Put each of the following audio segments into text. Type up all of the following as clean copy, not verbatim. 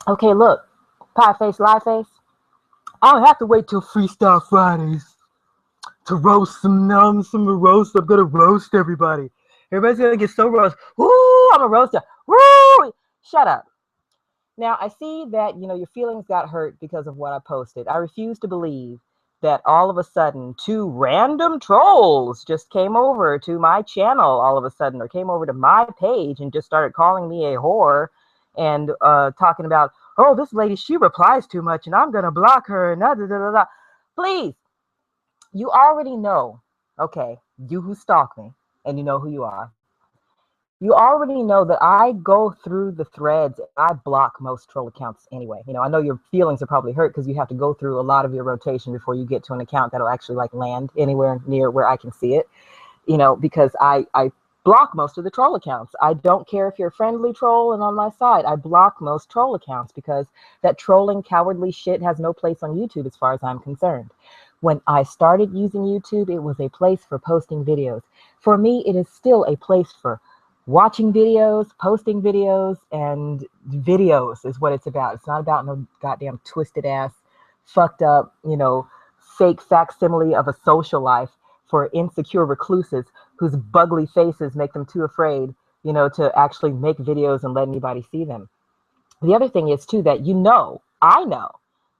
Okay, look, pie face, lie face. I don't have to wait till Freestyle Fridays to roast some roast. I'm gonna roast everybody. Everybody's gonna get so roast. Woo! I'm a roaster. Woo! Shut up. Now I see that your feelings got hurt because of what I posted. I refuse to believe that all of a sudden two random trolls just came over to my channel all of a sudden, or came over to my page and just started calling me a whore and talking about, oh, this lady, she replies too much and I'm gonna block her and da da da da da. Please, you already know, okay, you who stalk me, and you know who you are. You already know that I go through the threads and I block most troll accounts anyway. I know your feelings are probably hurt because you have to go through a lot of your rotation before you get to an account that'll actually like land anywhere near where I can see it. Because I block most of the troll accounts. I don't care if you're a friendly troll and on my side. I block most troll accounts because that trolling, cowardly shit has no place on YouTube as far as I'm concerned. When I started using YouTube, it was a place for posting videos. For me, it is still a place for watching videos, posting videos, and videos is what it's about. It's not about no goddamn twisted ass, fucked up, fake facsimile of a social life for insecure recluses whose bugly faces make them too afraid, to actually make videos and let anybody see them. The other thing is too that I know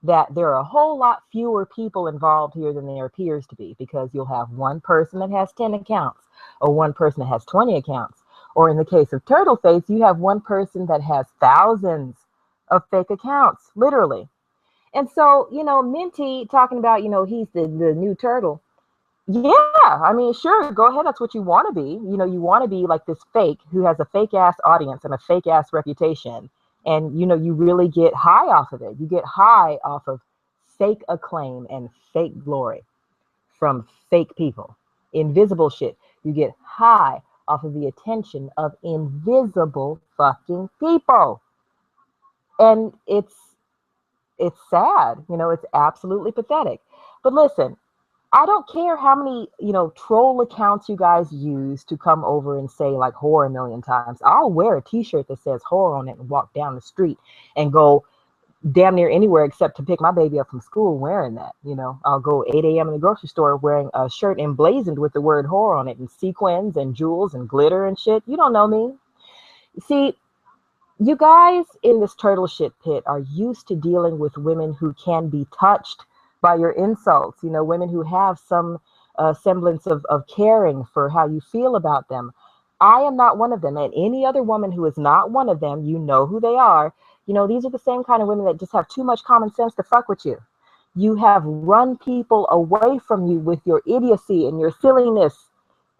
that there are a whole lot fewer people involved here than there appears to be, because you'll have one person that has 10 accounts, or one person that has 20 accounts, or in the case of Turtleface, you have one person that has thousands of fake accounts, literally. And so, Minty talking about, he's the new turtle. Yeah, I mean, sure, go ahead. That's what you want to be. You want to be like this fake who has a fake ass audience and a fake ass reputation. And, you really get high off of it. You get high off of fake acclaim and fake glory from fake people. Invisible shit. You get high off of the attention of invisible fucking people. And it's sad. It's absolutely pathetic. But listen, I don't care how many, troll accounts you guys use to come over and say like whore a million times. I'll wear a t-shirt that says whore on it and walk down the street and go damn near anywhere except to pick my baby up from school wearing that. I'll go 8 a.m. in the grocery store wearing a shirt emblazoned with the word whore on it and sequins and jewels and glitter and shit. You don't know me. See, you guys in this turtle shit pit are used to dealing with women who can be touched by your insults, women who have some semblance of caring for how you feel about them. I am not one of them. And any other woman who is not one of them, you know who they are. These are the same kind of women that just have too much common sense to fuck with you. You have run people away from you with your idiocy and your silliness,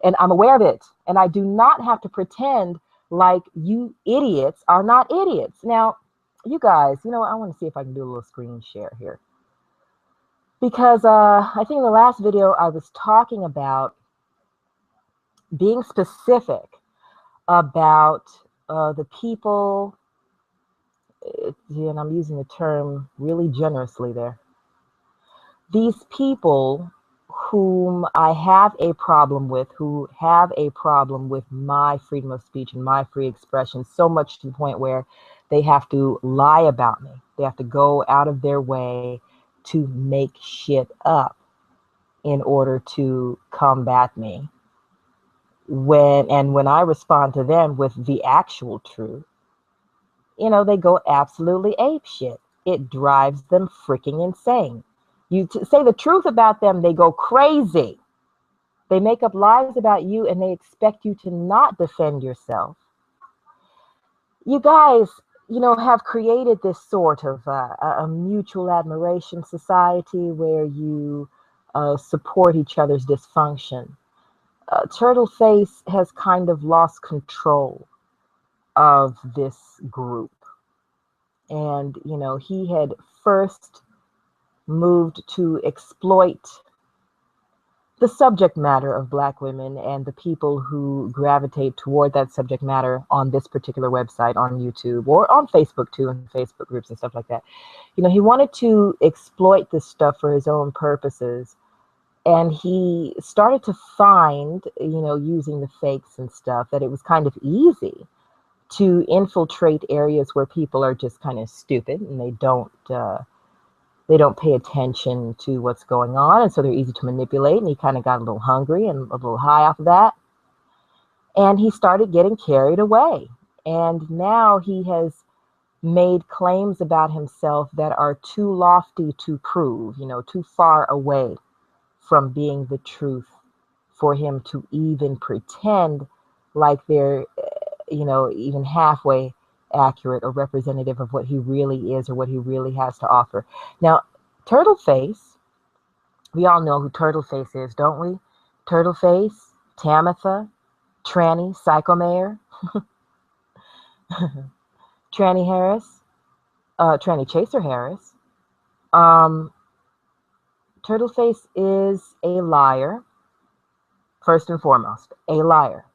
and I'm aware of it. And I do not have to pretend like you idiots are not idiots. Now, you guys, I want to see if I can do a little screen share here. Because I think in the last video I was talking about being specific about the people, and I'm using the term really generously there, these people whom I have a problem with, who have a problem with my freedom of speech and my free expression, so much to the point where they have to lie about me. They have to go out of their way to make shit up in order to combat me. When I respond to them with the actual truth, they go absolutely ape shit. It drives them freaking insane. Say the truth about them, they go crazy. They make up lies about you and they expect you to not defend yourself. You guys, have created this sort of a mutual admiration society where you support each other's dysfunction. Turtleface has kind of lost control of this group. And, he had first moved to exploit the subject matter of Black women and the people who gravitate toward that subject matter on this particular website, on YouTube, or on Facebook too, and Facebook groups and stuff like that. He wanted to exploit this stuff for his own purposes. And he started to find, using the fakes and stuff, that it was kind of easy to infiltrate areas where people are just kind of stupid and they don't pay attention to what's going on, and so they're easy to manipulate. And he kind of got a little hungry and a little high off of that, and he started getting carried away. And now he has made claims about himself that are too lofty to prove, too far away from being the truth for him to even pretend like they're, even halfway accurate or representative of what he really is or what he really has to offer. Now, Turtleface, we all know who Turtleface is, don't we? Turtleface, Tamitha, Tranny, Psycho Mayor, Tranny Harris, Tranny Chaser Harris. Turtleface is a liar, first and foremost, a liar.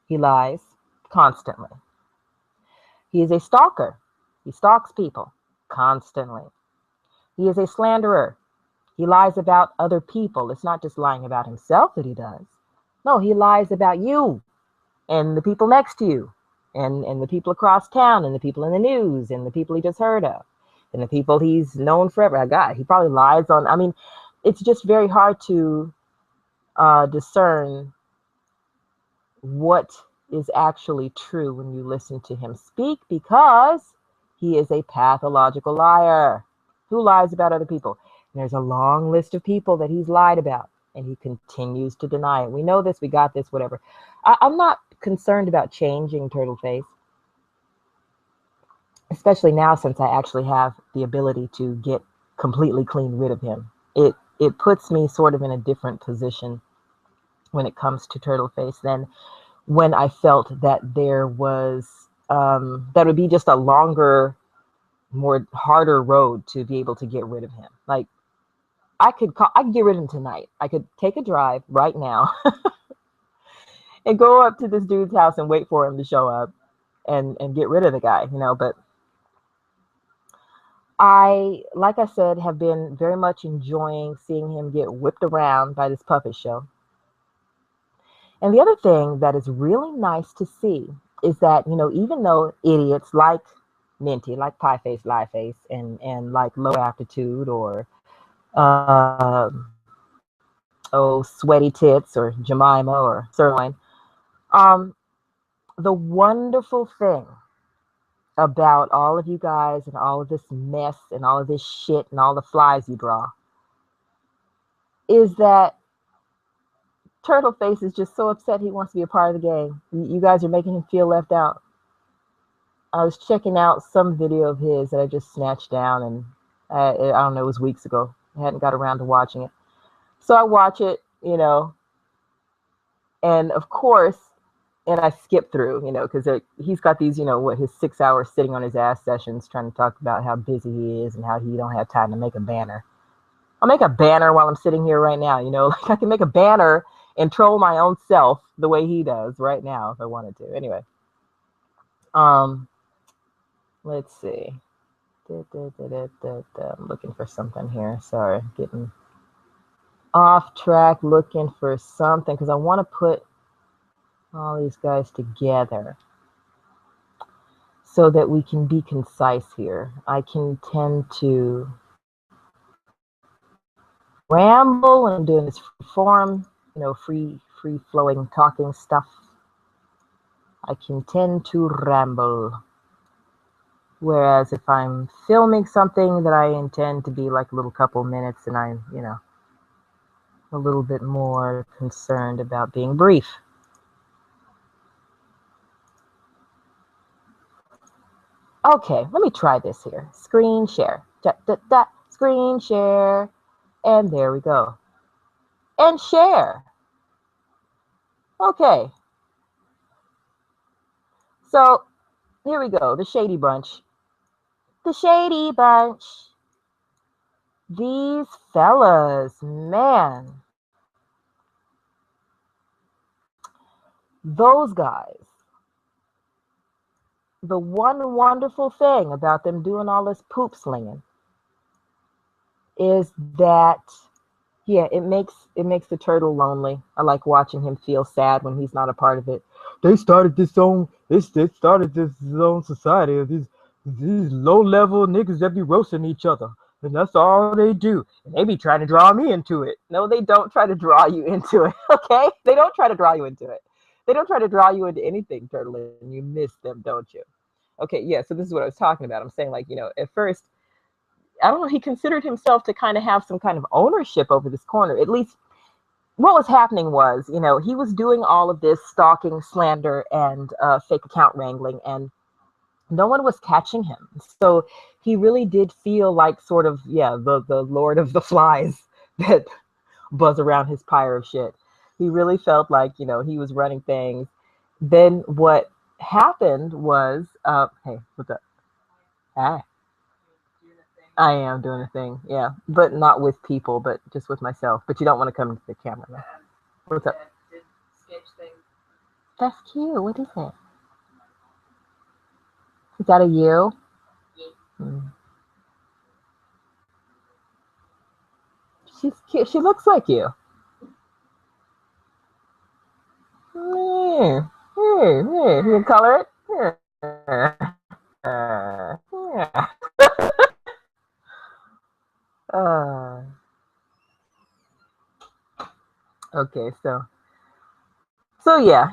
He lies constantly. He is a stalker. He stalks people constantly. He is a slanderer. He lies about other people. It's not just lying about himself that he does. No, he lies about you and the people next to you and the people across town and the people in the news and the people he just heard of and the people he's known forever. God, he probably lies on, it's just very hard to discern what is actually true when you listen to him speak, because he is a pathological liar who lies about other people. And there's a long list of people that he's lied about, and he continues to deny it. We know this, we got this, whatever. I'm not concerned about changing Turtleface, especially now since I actually have the ability to get completely clean rid of him. It puts me sort of in a different position when it comes to Turtleface than when I felt that there was, that would be just a longer, harder road to be able to get rid of him. Like, I could get rid of him tonight. I could take a drive right now and go up to this dude's house and wait for him to show up and get rid of the guy, but I, like I said, have been very much enjoying seeing him get whipped around by this puppet show. And the other thing that is really nice to see is that, even though idiots like Minty, like Pieface, Lieface, and like Low Aptitude or Sweaty Tits or Jemima or Sirloin, the wonderful thing about all of you guys and all of this mess and all of this shit and all the flies you draw is that Turtleface is just so upset he wants to be a part of the game. You guys are making him feel left out. I was checking out some video of his that I just snatched down, and I don't know, it was weeks ago. I hadn't got around to watching it. So I watch it, and of course, and I skip through, because he's got these, his 6 hours sitting on his ass sessions trying to talk about how busy he is and how he don't have time to make a banner. I'll make a banner while I'm sitting here right now, like I can make a banner and troll my own self the way he does right now if I wanted to. Anyway, let's see. I'm looking for something here. Sorry, getting off track looking for something because I want to put all these guys together so that we can be concise here. I can tend to ramble and doing this free form, free flowing talking stuff. I can tend to ramble. Whereas if I'm filming something that I intend to be like a little couple minutes, and I'm, a little bit more concerned about being brief. Okay, let me try this here. Screen share. Screen share. And there we go. And share. Okay. So here we go. The Shady Bunch. The Shady Bunch. These fellas, man. Those guys. The one wonderful thing about them doing all this poop slinging is that, yeah, it makes the turtle lonely. I like watching him feel sad when he's not a part of it. they started this own they started this own society of these low level niggas that be roasting each other. And that's all they do. And they be trying to draw me into it. No, they don't try to draw you into it, okay? They don't try to draw you into it. They don't try to draw you into anything, Turtle, and you miss them, don't you? Okay, yeah, so this is what I was talking about. I'm saying, like, at first, I don't know, he considered himself to kind of have some kind of ownership over this corner. At least what was happening was, he was doing all of this stalking, slander, and fake account wrangling, and no one was catching him. So he really did feel like sort of, yeah, the Lord of the Flies that buzz around his pyre of shit. He really felt like, he was running things. Then what happened was, hey, what's up? Hi. I am doing a thing, yeah, but not with people, but just with myself. But you don't want to come to the camera, man. What's up? That's cute. What is it? Is that a you? Mm. She's cute. She looks like you. You can color it? Yeah. Okay, so yeah,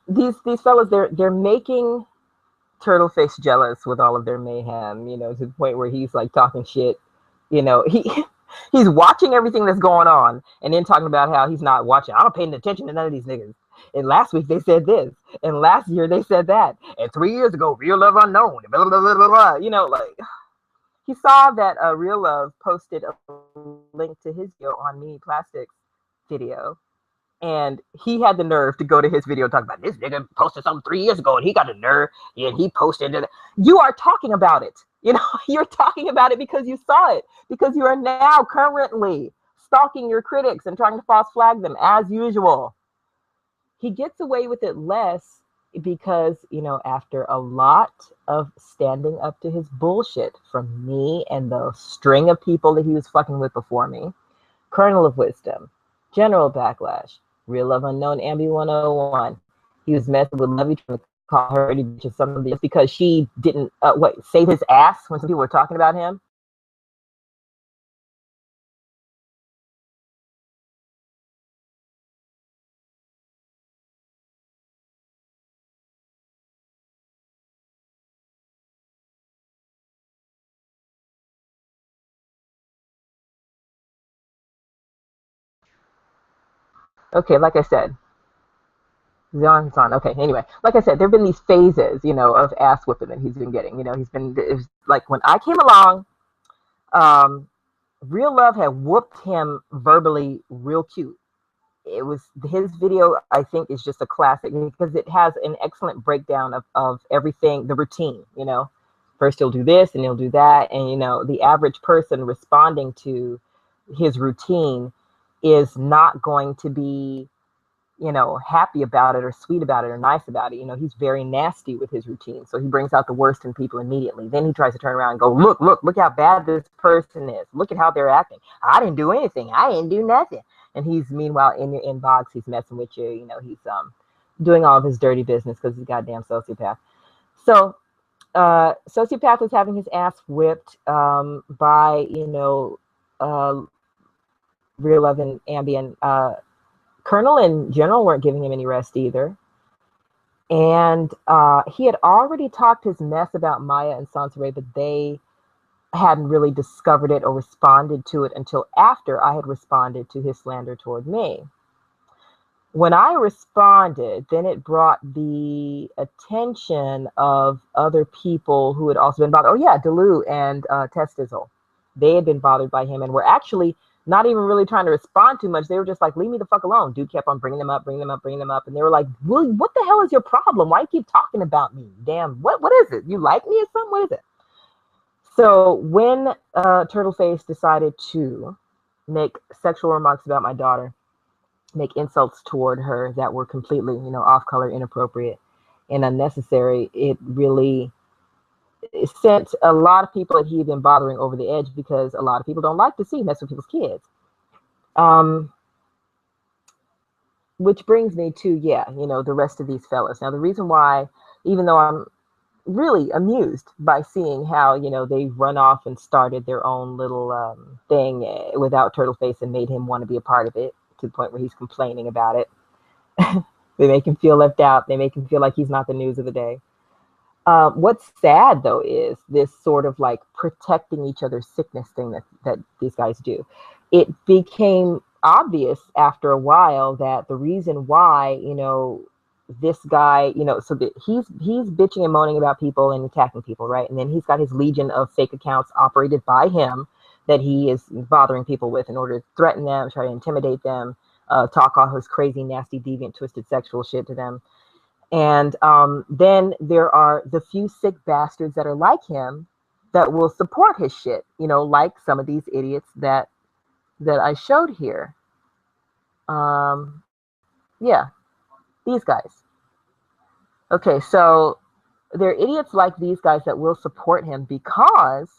these fellas, they're making Turtleface jealous with all of their mayhem, to the point where he's like talking shit. He's watching everything that's going on and then talking about how he's not watching. I'm not paying attention to none of these niggas. And last week they said this, and last year they said that, and 3 years ago, Real Love Unknown, blah, blah, blah, blah, blah. Like, he saw that Real Love posted a link to his video on Mini Plastics video, and he had the nerve to go to his video and talk about this nigga posted something 3 years ago, and he got the nerve, and he posted it. You are talking about it. You're talking about it because you saw it, because you are now currently stalking your critics and trying to false flag them as usual. He gets away with it less because, after a lot of standing up to his bullshit from me and the string of people that he was fucking with before me, Kernel of Wisdom, General Backlash, Real Love Unknown, Ambi 101, he was messing with Lovey, trying to call her dirty bitch or something just because she didn't, save his ass when some people were talking about him. Okay, like I said, Zion Hassan. Okay, anyway, like I said, there have been these phases, of ass whooping that he's been getting. It's like when I came along, um, Real Love had whooped him verbally real cute. It was his video, I think, is just a classic because it has an excellent breakdown of everything, the routine. First he'll do this and he'll do that, and the average person responding to his routine is not going to be happy about it or sweet about it or nice about it. He's very nasty with his routine. So he brings out the worst in people immediately. Then he tries to turn around and go, look how bad this person is. Look at how they're acting. I didn't do anything. I didn't do nothing. And he's, meanwhile, in your inbox, he's messing with you. He's doing all of his dirty business because he's a goddamn sociopath. So Sociopath was having his ass whipped by, Real Love and Ambien. Colonel and General weren't giving him any rest either. And he had already talked his mess about Maya and Sansaray, but they hadn't really discovered it or responded to it until after I had responded to his slander toward me. When I responded, then it brought the attention of other people who had also been bothered. Oh, yeah, Delu and Testizzle. They had been bothered by him and were actually not even really trying to respond too much. They were just like, leave me the fuck alone. Dude kept on bringing them up. And they were like, Willie, what the hell is your problem? Why do you keep talking about me? Damn, what is it? You like me or something? What is it? So when Turtleface decided to make sexual remarks about my daughter, make insults toward her that were completely, off-color, inappropriate, and unnecessary, it really sent a lot of people that he had been bothering over the edge because a lot of people don't like to see mess with people's kids. which brings me to, yeah, the rest of these fellas. Now, the reason why, even though I'm really amused by seeing how, they run off and started their own little thing without Turtleface and made him want to be a part of it to the point where he's complaining about it. They make him feel left out. They make him feel like he's not the news of the day. What's sad, though, is this sort of like protecting each other's sickness thing that these guys do. It became obvious after a while that the reason why, this guy, so that he's bitching and moaning about people and attacking people, right? And then he's got his legion of fake accounts operated by him that he is bothering people with in order to threaten them, try to intimidate them, talk all his crazy, nasty, deviant, twisted sexual shit to them. And then there are the few sick bastards that are like him that will support his shit, like some of these idiots that I showed here. Yeah, these guys. Okay, so there are idiots like these guys that will support him because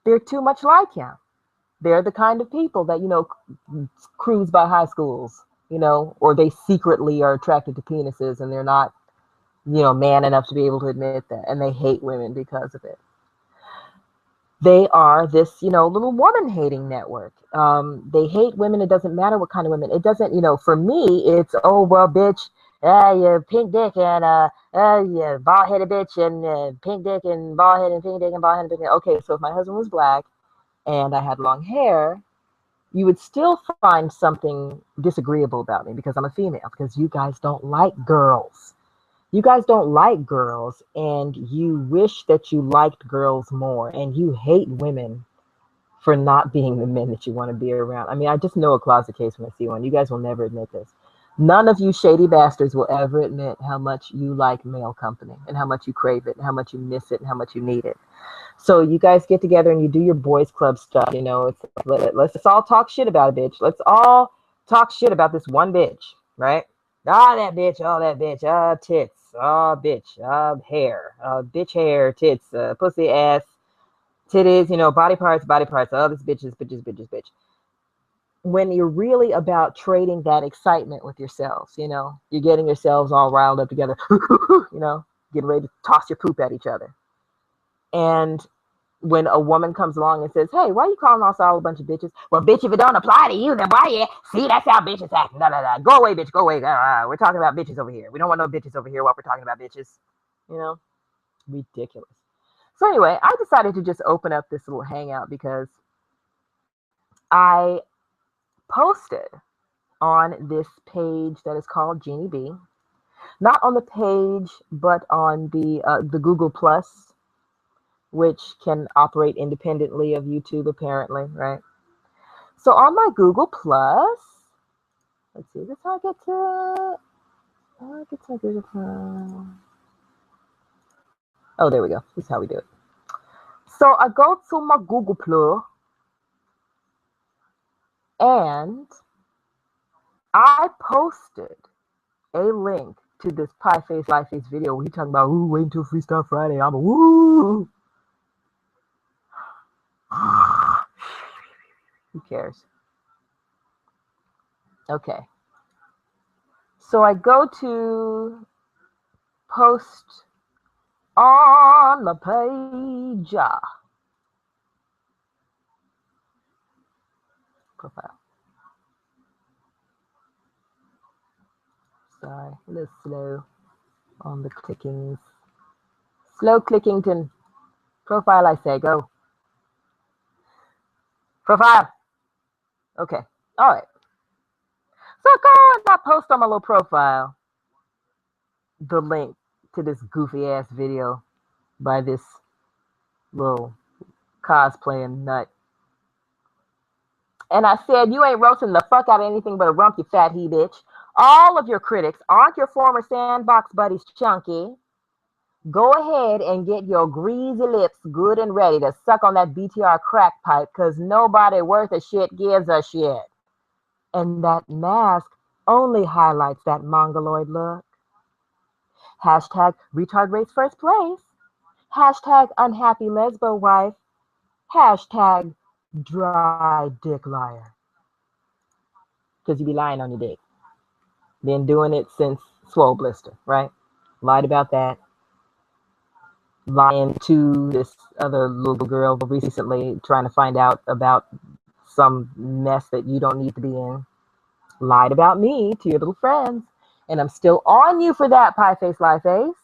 they're too much like him. They're the kind of people that, cruise by high schools, or they secretly are attracted to penises and they're not, man enough to be able to admit that. And they hate women because of it. They are this, little woman hating network. They hate women. It doesn't matter what kind of women. It doesn't, for me, it's, oh, well, bitch, you pink dick and you bald headed bitch and pink dick and bald head and pink dick and bald head and pink dick. Okay, so if my husband was black and I had long hair, you would still find something disagreeable about me because I'm a female, because you guys don't like girls. You guys don't like girls, and you wish that you liked girls more, and you hate women for not being the men that you want to be around. I mean, I just know a closet case when I see one. You guys will never admit this. None of you shady bastards will ever admit how much you like male company and how much you crave it and how much you miss it and how much you need it. So you guys get together and you do your boys club stuff. It's let's all talk shit about a bitch. Let's all talk shit about this one bitch, right? That bitch, tits, bitch, hair, bitch hair, tits, pussy, ass, titties, body parts, this bitch. When you're really about trading that excitement with yourselves, you're getting yourselves all riled up together, getting ready to toss your poop at each other. And when a woman comes along and says, hey, why are you calling us all a bunch of bitches? Well, bitch, if it don't apply to you, then why you? See, that's how bitches act. No. Go away, bitch. Go away. We're talking about bitches over here. We don't want no bitches over here while we're talking about bitches. Ridiculous. So anyway, I decided to just open up this little hangout because I posted on this page that is called Jeannie B. Not on the page, but on the Google Plus, which can operate independently of YouTube, apparently, right? So on my Google Plus, let's see, this is how I get to Google Plus. Oh, there we go. This is how we do it. So I go to my Google Plus, and I posted a link to this Pie Face Life Face video where he's talking about, ooh, wait until Freestyle Friday. I'm a woo. Who cares? Okay. So I go to post on the page. Profile. Sorry, a little slow on the clickings. Slow clickington. Profile, I say, go. Profile. Okay. All right. So I go and I post on my little profile the link to this goofy ass video by this little cosplaying nut. And I said, you ain't roasting the fuck out of anything but a rump, you fat he bitch. All of your critics aren't your former sandbox buddies chunky. Go ahead and get your greasy lips good and ready to suck on that BTR crack pipe, because nobody worth a shit gives a shit. And that mask only highlights that mongoloid look. Hashtag retard race first place. Hashtag unhappy lesbo wife. Hashtag dry dick liar. Because you be lying on your dick. Been doing it since Swole Blister, right? Lied about that. Lying to this other little girl recently, trying to find out about some mess that you don't need to be in. Lied about me to your little friends. And I'm still on you for that, Pie Face, Lie Face.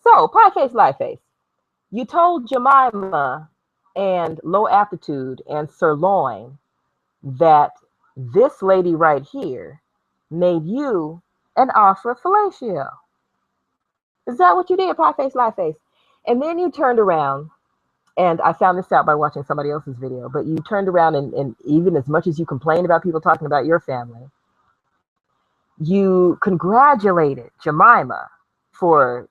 So, Pie Face, Lie Face, you told Jemima and Low Aptitude and Sirloin that this lady right here made you an offer of fellatio. Is that what you did, Pie Face, Lie Face? And then you turned around, and I found this out by watching somebody else's video, but you turned around and even as much as you complained about people talking about your family, you congratulated Jemima for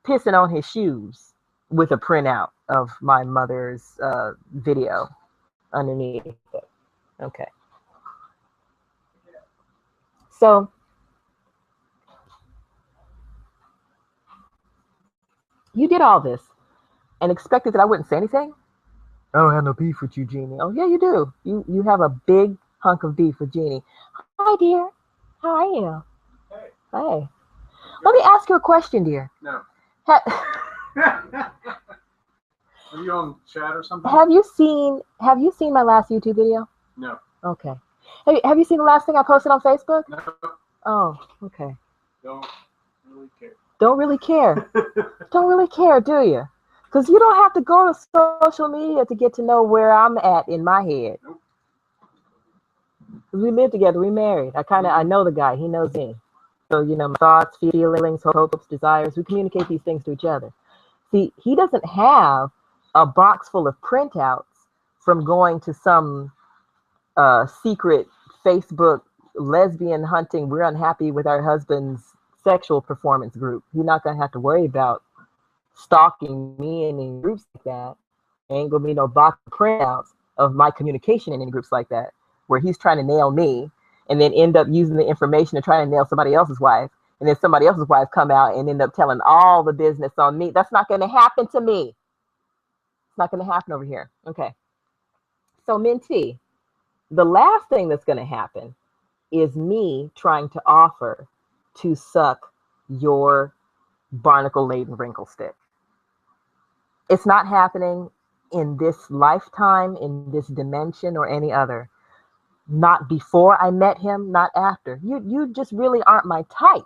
pissing on his shoes with a printout of my mother's video underneath it. Okay. So you did all this and expected that I wouldn't say anything? I don't have no beef with you, Jeannie. Oh, yeah, you do. You have a big hunk of beef with Jeannie. Hi, dear. How are you? Hey. Hey. Let me ask you a question, dear. No. Are you on chat or something? Have you seen my last YouTube video? No. Okay. Have you seen the last thing I posted on Facebook? No. Oh, okay. Don't really care. Don't really care. Don't really care, do you? Because you don't have to go to social media to get to know where I'm at in my head. Nope. We live together. We married. I know the guy. He knows me. So, my thoughts, feelings, hopes, desires, we communicate these things to each other. See, he doesn't have a box full of printouts from going to some secret Facebook lesbian hunting, we're unhappy with our husband's sexual performance group. He's not going to have to worry about stalking me in any groups like that. Ain't going to be no box of printouts of my communication in any groups like that, where he's trying to nail me and then end up using the information to try to nail somebody else's wife. And then somebody else's wife come out and end up telling all the business on me. That's not going to happen to me. It's not going to happen over here. Okay. So, Minty, the last thing that's going to happen is me trying to offer to suck your barnacle-laden wrinkle stick. It's not happening in this lifetime, in this dimension, or any other. Not before I met him, not after. You just really aren't my type.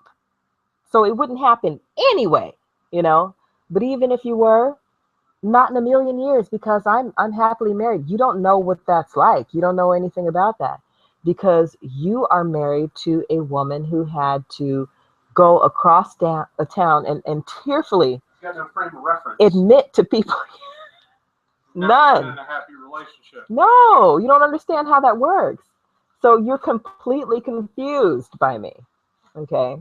So it wouldn't happen anyway, But even if you were, not in a million years, because I'm happily married. You don't know what that's like. You don't know anything about that, because you are married to a woman who had to go across a town and tearfully got no frame of reference. Admit to people. None. Been in a happy relationship. No, you don't understand how that works. So you're completely confused by me. Okay.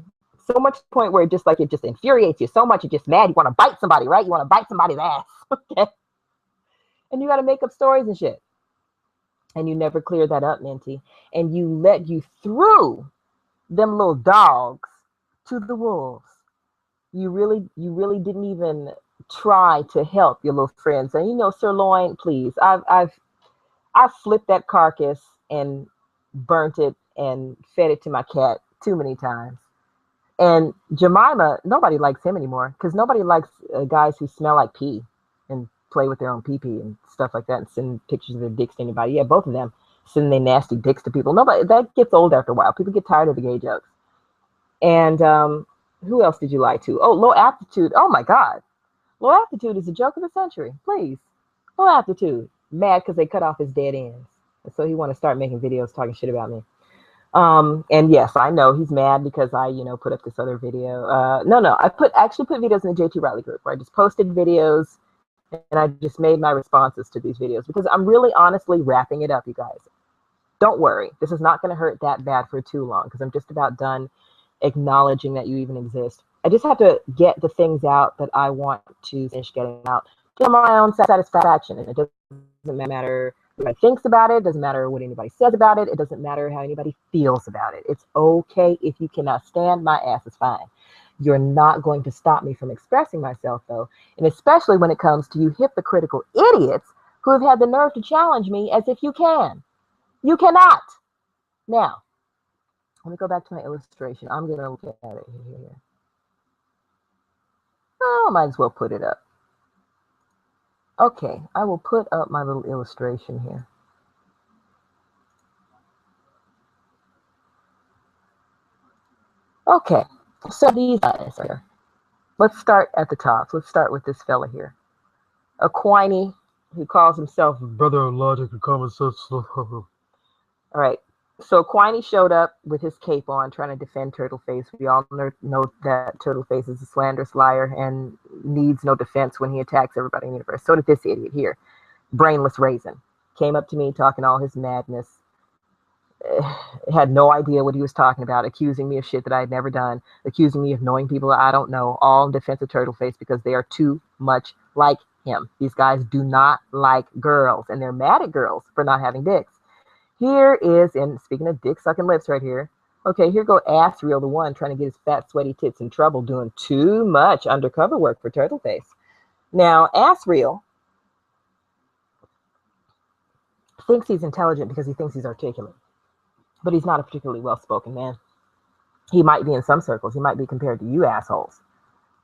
So much to the point where it just infuriates you so much, you're just mad. You want to bite somebody, right? You want to bite somebody's ass. Okay. And you got to make up stories and shit. And you never clear that up, Minty. And you threw them little dogs to the wolves. You really didn't even try to help your little friends. And Sirloin, please. I've flipped that carcass and burnt it and fed it to my cat too many times. And Jemima, nobody likes him anymore, because nobody likes guys who smell like pee and play with their own pee-pee and stuff like that and send pictures of their dicks to anybody. Yeah, both of them sending their nasty dicks to people. Nobody, that gets old after a while. People get tired of the gay jokes. And who else did you lie to? Oh, Low Aptitude. Oh my God. Low Aptitude is a joke of the century. Please. Low Aptitude. Mad because they cut off his dead ends. And so he want to start making videos talking shit about me. And yes, I know he's mad because I, put up this other video. No, I actually put videos in the JT Riley group where I just posted videos and I just made my responses to these videos because I'm really honestly wrapping it up, you guys. Don't worry. This is not going to hurt that bad for too long because I'm just about done acknowledging that you even exist. I just have to get the things out that I want to finish getting out to my own satisfaction. And it doesn't matter what anybody thinks about it. It doesn't matter what anybody says about it. It doesn't matter how anybody feels about it. It's okay if you cannot stand my ass, it's fine. You're not going to stop me from expressing myself, though. And especially when it comes to you hypocritical idiots who have had the nerve to challenge me as if you can. You cannot. Now, Let me go back to my illustration. I'm going to look at it here. Oh, I might as well put it up. Okay, I will put up my little illustration here. Okay, so these guys here. Let's start at the top. Let's start with this fella here. Aquini, who calls himself Brother of Logic and Common Sense. All right. So Aquini showed up with his cape on, trying to defend Turtleface. We all know that Turtleface is a slanderous liar and needs no defense when he attacks everybody in the universe. So did this idiot here, brainless raisin. Came up to me talking all his madness. Had no idea what he was talking about, accusing me of shit that I had never done, accusing me of knowing people that I don't know, all in defense of Turtleface because they are too much like him. These guys do not like girls, and they're mad at girls for not having dicks. Here is, and speaking of dick sucking lips right here, okay, here go Asriel, the one trying to get his fat, sweaty tits in trouble, doing too much undercover work for Turtleface. Now, Asriel thinks he's intelligent because he thinks he's articulate. But he's not a particularly well-spoken man. He might be in some circles. He might be compared to you assholes.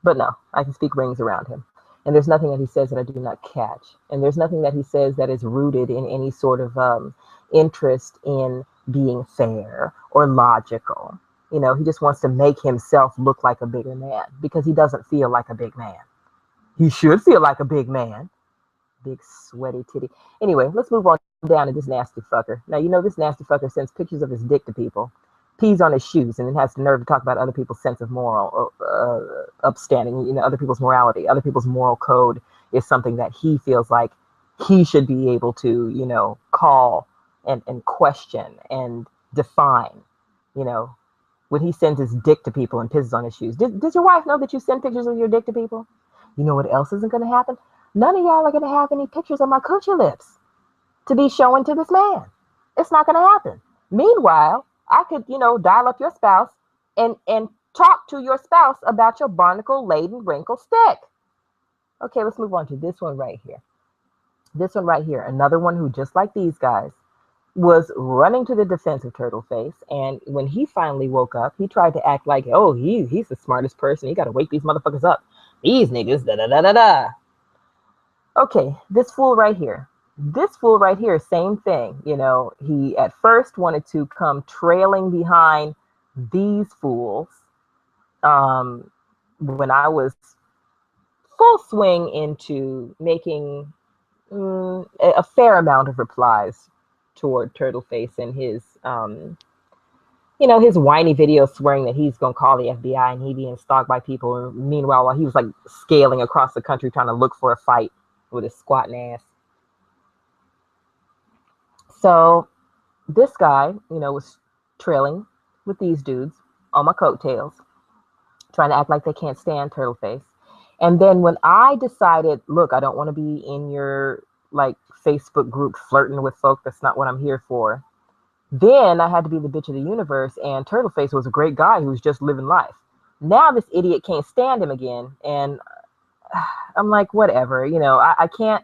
But no, I can speak rings around him. And there's nothing that he says that I do not catch. And there's nothing that he says that is rooted in any sort of interest in being fair or logical. You know, he just wants to make himself look like a bigger man because he doesn't feel like a big man. He should feel like a big man. Big sweaty titty. Anyway, let's move on down to this nasty fucker. Now, you know this nasty fucker sends pictures of his dick to people, pees on his shoes, and then has the nerve to talk about other people's sense of moral upstanding, you know, other people's morality. Other people's moral code is something that he feels like he should be able to, you know, call and question and define, you know, when he sends his dick to people and pisses on his shoes. Does your wife know that you send pictures of your dick to people? You know what else isn't going to happen? None of y'all are going to have any pictures of my coochie lips to be showing to this man. It's not going to happen. Meanwhile, I could, you know, dial up your spouse and talk to your spouse about your barnacle-laden wrinkle stick. Okay, let's move on to this one right here. This one right here, another one who, just like these guys, was running to the defense of Turtleface. And when he finally woke up, he tried to act like, oh, he's the smartest person. He got to wake these motherfuckers up. These niggas, da-da-da-da-da. Okay, this fool right here. This fool right here, same thing. You know, he at first wanted to come trailing behind these fools when I was full swing into making a fair amount of replies toward Turtleface and his, you know, his whiny video swearing that he's going to call the FBI and he being stalked by people. And meanwhile, while he was like scaling across the country trying to look for a fight with his squatting ass. So this guy, you know, was trailing with these dudes on my coattails, trying to act like they can't stand Turtleface. And then when I decided, look, I don't want to be in your like Facebook group flirting with folk. That's not what I'm here for. Then I had to be the bitch of the universe. And Turtleface was a great guy who was just living life. Now this idiot can't stand him again. And I'm like, whatever, you know, I can't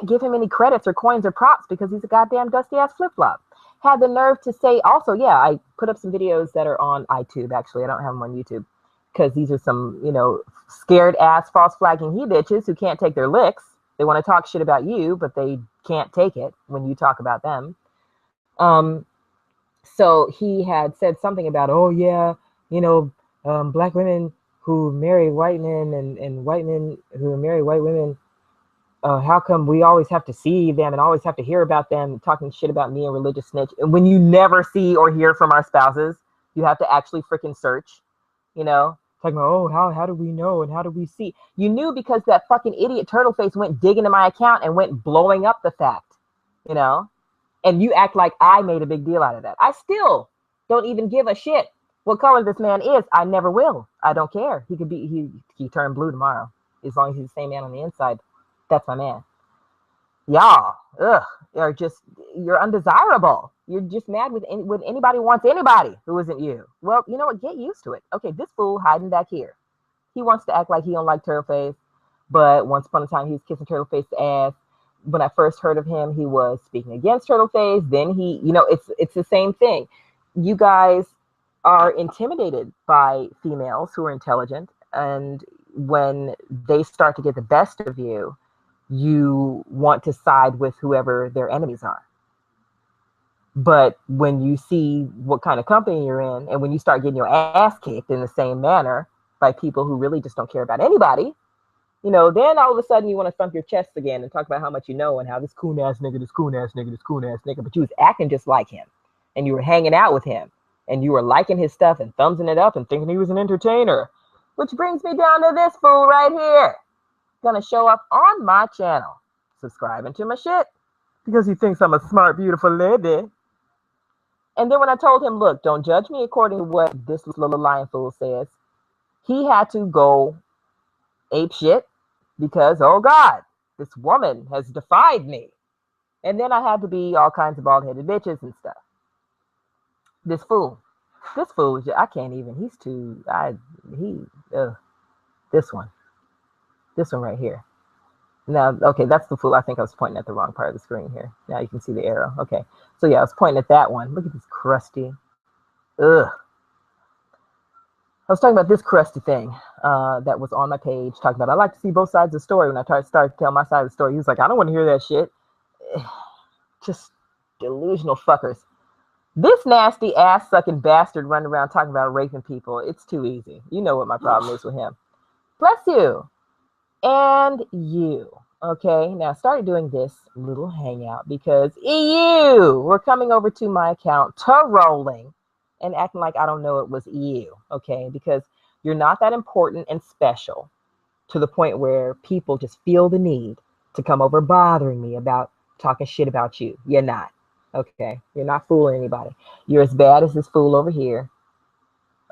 give him any credits or coins or props because he's a goddamn dusty ass flip flop. Had the nerve to say also, yeah, I put up some videos that are on iTube. Actually, I don't have them on YouTube because these are some, you know, scared ass false flagging he bitches who can't take their licks. They want to talk shit about you, but they can't take it when you talk about them. So he had said something about, oh yeah, you know, black women who marry white men and white men who marry white women, how come we always have to see them and always have to hear about them talking shit about me and religious snitch? And when you never see or hear from our spouses, you have to actually freaking search, you know, talking about, oh, how do we know and how do we see? You knew because that fucking idiot Turtleface went digging in my account and went blowing up the fact, you know, and you act like I made a big deal out of that. I still don't even give a shit what color this man is. I never will. I don't care. He could be, he turn blue tomorrow. As long as he's the same man on the inside. That's my man. Y'all, you're undesirable. You're just mad when anybody wants anybody who isn't you. Well, you know what? Get used to it. Okay, this fool hiding back here. He wants to act like he don't like Turtleface, but once upon a time he was kissing Turtleface's ass. When I first heard of him, he was speaking against Turtleface. Then he, you know, it's the same thing. you guys are intimidated by females who are intelligent, and when they start to get the best of you, you want to side with whoever their enemies are. But when you see what kind of company you're in, and when you start getting your ass kicked in the same manner by people who really just don't care about anybody, then all of a sudden you want to thump your chest again and talk about how much you know and how this coon ass nigga, this coon ass nigga, this coon ass nigga, but you was acting just like him, and you were hanging out with him, and you were liking his stuff and thumbsing it up and thinking he was an entertainer. Which brings me down to this fool right here. Gonna show up on my channel, subscribing to my shit, because he thinks I'm a smart, beautiful lady. And then when I told him, look, don't judge me according to what this little lion fool says, he had to go ape shit because, oh God, this woman has defied me. And then I had to be all kinds of bald-headed bitches and stuff. This fool, I can't even, he's too, this one right here. Now, okay, that's the fool. I think I was pointing at the wrong part of the screen here. Now you can see the arrow. Okay, so yeah, I was pointing at that one. Look at this crusty, ugh. I was talking about this crusty thing that was on my page, talking about I like to see both sides of the story. When I started to tell my side of the story, he was like, I don't want to hear that shit. Just delusional fuckers. This nasty ass-sucking bastard running around talking about raping people. It's too easy. You know what my problem is with him. Bless you. And you. Okay, now I started doing this little hangout because you were coming over to my account, rolling, and acting like I don't know it was you, okay? Because you're not that important and special to the point where people just feel the need to come over bothering me about talking shit about you. You're not, okay? You're not fooling anybody. You're as bad as this fool over here,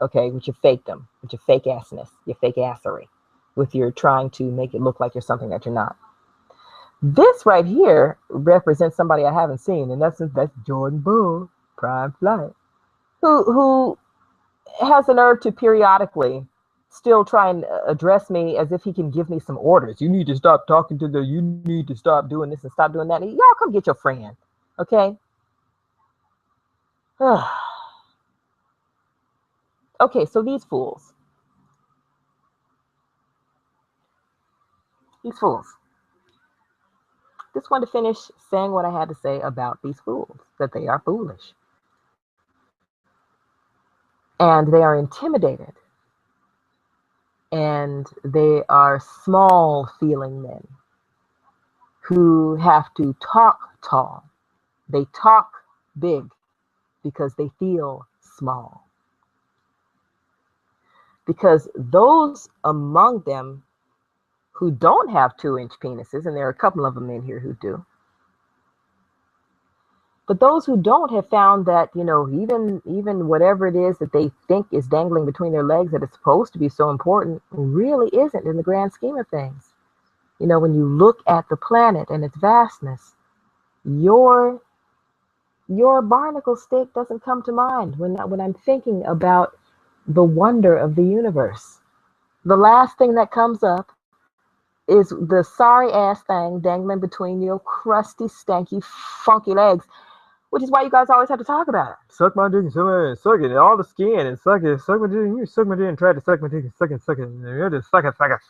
okay, with your fakedom, with your fake assness, your fake assery, with your trying to make it look like you're something that you're not. This right here represents somebody I haven't seen, and that's Jordan Bull, Prime Flight, who has the nerve to periodically still try and address me as if he can give me some orders. You need to stop talking to you need to stop doing this and stop doing that. And y'all come get your friend, okay? Okay, so these fools. Just want to finish saying what I had to say about these fools, that they are foolish. And they are intimidated. And they are small feeling men who have to talk tall. They talk big because they feel small. Because those among them who don't have 2-inch penises, and there are a couple of them in here who do, but those who don't have found that, even whatever it is that they think is dangling between their legs that is supposed to be so important really isn't in the grand scheme of things. When you look at the planet and its vastness, your barnacle stick doesn't come to mind when I'm thinking about the wonder of the universe. The last thing that comes up is the sorry ass thing dangling between your crusty, stanky, funky legs, which is why you guys always have to talk about it. Suck my dick and suck it, and all the skin, and suck it, suck my dick, and you suck my dick and try to suck my dick and suck it, and you're just suck it. Because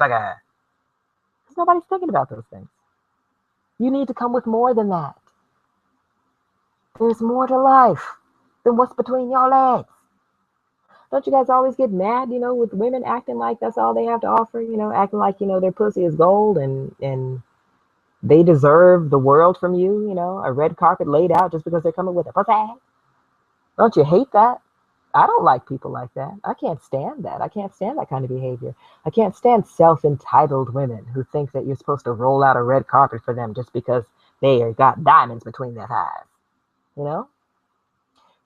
nobody's thinking about those things. You need to come with more than that. There's more to life than what's between your legs. Don't you guys always get mad, with women acting like that's all they have to offer, acting like, their pussy is gold and they deserve the world from you, a red carpet laid out just because they're coming with a pussy. Don't you hate that? I don't like people like that. I can't stand that. I can't stand that kind of behavior. I can't stand self-entitled women who think that you're supposed to roll out a red carpet for them just because they got diamonds between their thighs,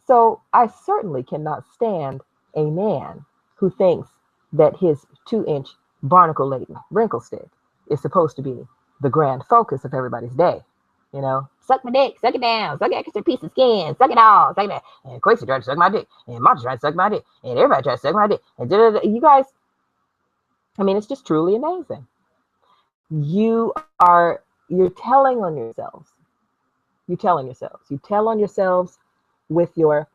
So I certainly cannot stand a man who thinks that his 2-inch barnacle-laden wrinkle stick is supposed to be the grand focus of everybody's day. Suck my dick, suck it down, suck it extra piece of skin, suck it all, suck it. And Quincy tried to suck my dick, and Monty tried to suck my dick, and everybody tried to suck my dick. And you guys, it's just truly amazing. You're telling on yourselves. You tell on yourselves with your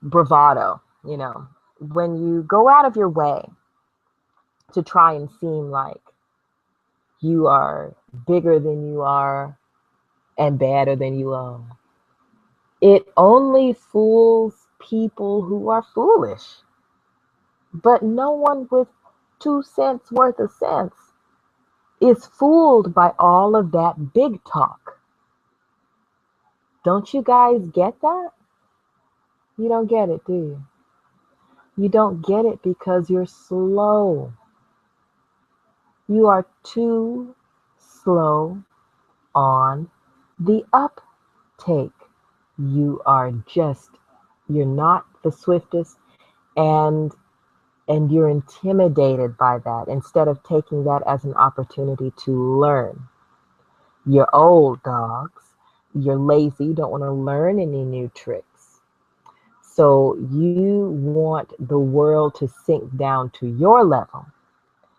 bravado, when you go out of your way to try and seem like you are bigger than you are and badder than you are, it only fools people who are foolish. But no one with 2 cents worth of sense is fooled by all of that big talk. Don't you guys get that? You don't get it, do you? You don't get it because you're slow. You are too slow on the uptake. You are just, you're not the swiftest, and you're intimidated by that instead of taking that as an opportunity to learn. You're old dogs. You're lazy. You don't want to learn any new tricks. So you want the world to sink down to your level.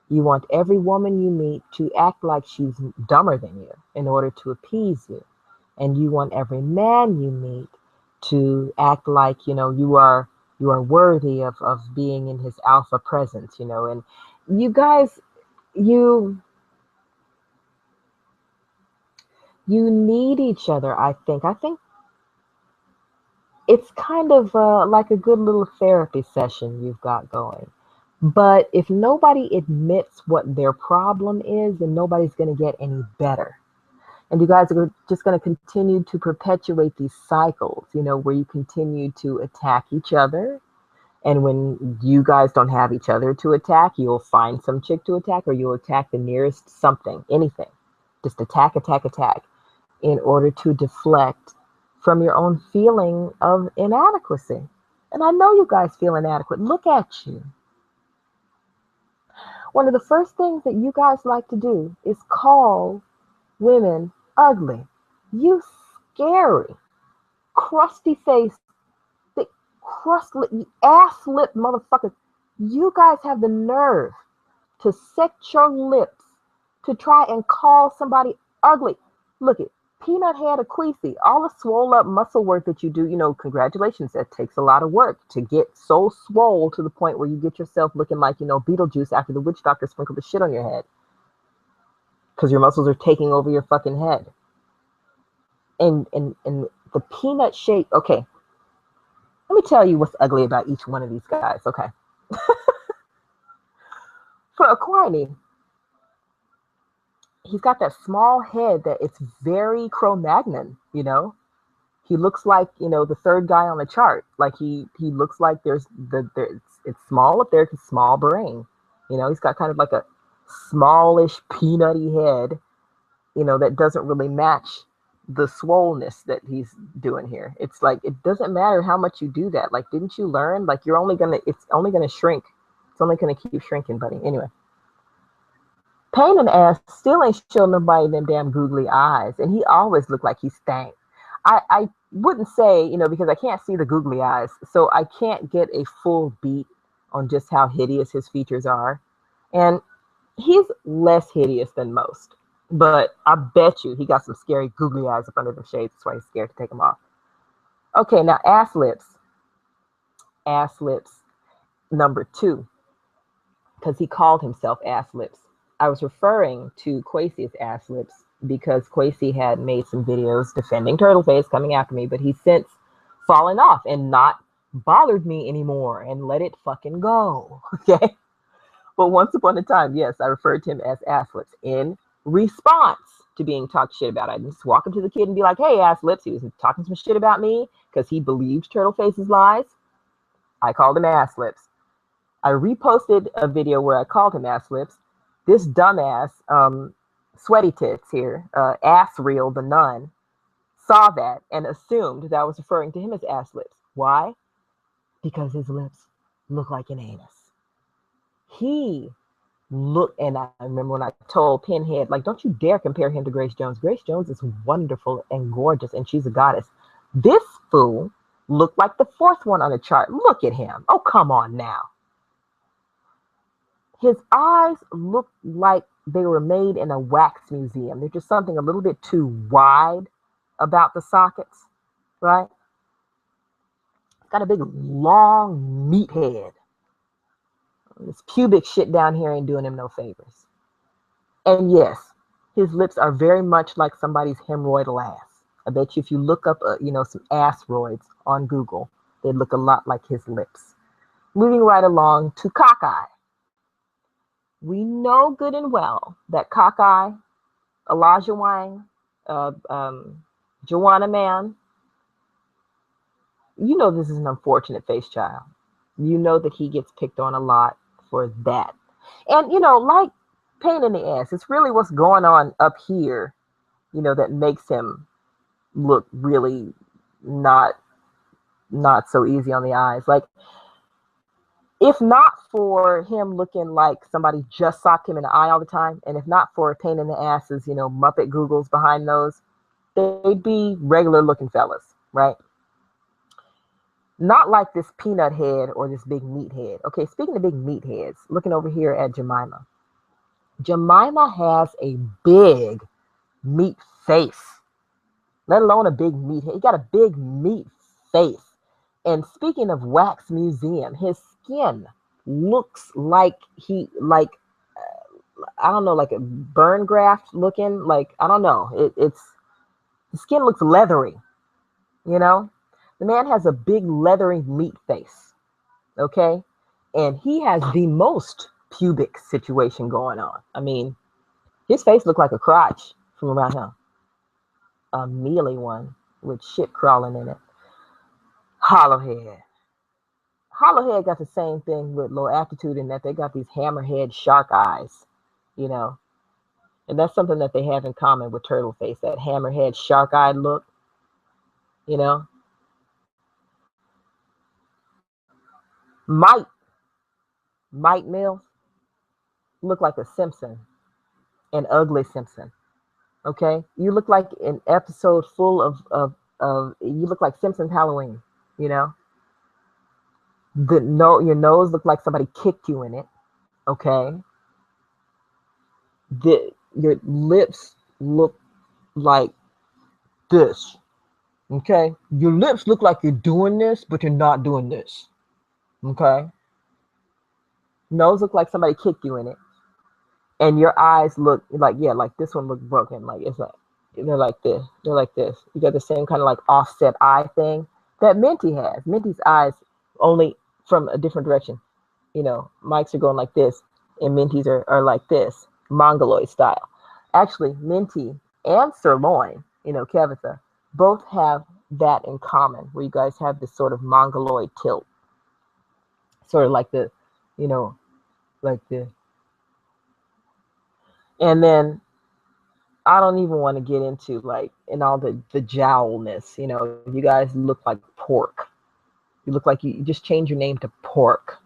You want every woman you meet to act like she's dumber than you in order to appease you. And you want every man you meet to act like, you are worthy of being in his alpha presence, and you guys, you you need each other. I think it's kind of like a good little therapy session you've got going. But if nobody admits what their problem is, then nobody's going to get any better. And you guys are just going to continue to perpetuate these cycles, where you continue to attack each other. And when you guys don't have each other to attack, you'll find some chick to attack, or you'll attack the nearest something, anything. Just attack, attack, attack, in order to deflect from your own feeling of inadequacy. And I know you guys feel inadequate. Look at you. One of the first things that you guys like to do is call women ugly. You scary, crusty face, thick, crust lip, ass lip motherfucker. You guys have the nerve to set your lips to try and call somebody ugly. Look it, peanut head or queasy, all the swole up muscle work that you do, congratulations. That takes a lot of work to get so swole to the point where you get yourself looking like, Beetlejuice after the witch doctor sprinkled the shit on your head. Because your muscles are taking over your fucking head. And the peanut shape, okay. Let me tell you what's ugly about each one of these guys, okay? For Aquini, he's got that small head that it's very Cro-Magnon, He looks like, the third guy on the chart. Like he looks like it's small up there, it's a small brain. He's got kind of like a smallish peanutty head, that doesn't really match the swollenness that he's doing here. It's like, it doesn't matter how much you do that. Like, didn't you learn? Like, it's only gonna shrink. It's only gonna keep shrinking, buddy. Anyway. Pain in the ass still ain't showing nobody them damn googly eyes. And he always looked like he stank. I wouldn't say, because I can't see the googly eyes. So I can't get a full beat on just how hideous his features are. And he's less hideous than most. But I bet you he got some scary googly eyes up under the shades. That's why he's scared to take them off. Okay, now ass lips. Ass lips number 2. Because he called himself ass lips. I was referring to Quasi's ass lips because Quasi had made some videos defending Turtleface coming after me, but he's since fallen off and not bothered me anymore and let it fucking go. Okay? But once upon a time, yes, I referred to him as ass lips in response to being talked shit about. I just walk up to the kid and be like, hey, ass lips. He was talking some shit about me because he believed Turtleface's lies. I called him ass lips. I reposted a video where I called him ass lips. This dumbass, sweaty tits here, ass reel the nun, saw that and assumed that I was referring to him as ass lips. Why? Because his lips look like an anus. He looked, and I remember when I told Pinhead, like, don't you dare compare him to Grace Jones. Grace Jones is wonderful and gorgeous, and she's a goddess. This fool looked like the 4th one on the chart. Look at him. Oh, come on now. His eyes look like they were made in a wax museum. There's just something a little bit too wide about the sockets, right? Got a big long meat head. This pubic shit down here ain't doing him no favors. And yes, his lips are very much like somebody's hemorrhoidal ass. I bet you if you look up, some asteroids on Google, they look a lot like his lips. Moving right along to Cockeye. We know good and well that Cockeye, Elijah Wang, Joanna Man, you know this is an unfortunate face child. You know that he gets picked on a lot for that. And, like pain in the ass, it's really what's going on up here, that makes him look really not so easy on the eyes. Like, if not for him looking like somebody just socked him in the eye all the time, and if not for a pain in the asses, Muppet Googles behind those, they'd be regular looking fellas, right? Not like this peanut head or this big meat head. Okay, speaking of big meat heads, looking over here at Jemima. Jemima has a big meat face, let alone a big meat head. He got a big meat face. And speaking of Wax Museum, his skin looks like I don't know, like a burn graft looking, like, I don't know. The skin looks leathery, The man has a big leathery meat face, okay? And he has the most pubic situation going on. I mean, his face looked like a crotch from around here. A mealy one with shit crawling in it. Hollowhead. Hollowhead got the same thing with low aptitude in that they got these hammerhead shark eyes, And that's something that they have in common with turtle face, that hammerhead shark eye look, Mike Mills look like a Simpson, an ugly Simpson. Okay, you look like an episode full of you look like Simpsons Halloween. Your nose looked like somebody kicked you in it. Okay, your lips look like this. Okay, your lips look like you're doing this, but you're not doing this. Okay, nose look like somebody kicked you in it, and your eyes look like like this one looked broken. Like it's like they're like this. They're like this. You got the same kind of like offset eye thing that Minty has. Minty's eyes only from a different direction. Mike's are going like this, and Minty's are like this, Mongoloid style. Actually, Minty and Sirloin, Kevitha, both have that in common, where you guys have this sort of Mongoloid tilt. Sort of like the, like the. And then I don't even want to get into in all the jowlness. You guys look like pork. You look like you just change your name to Pork.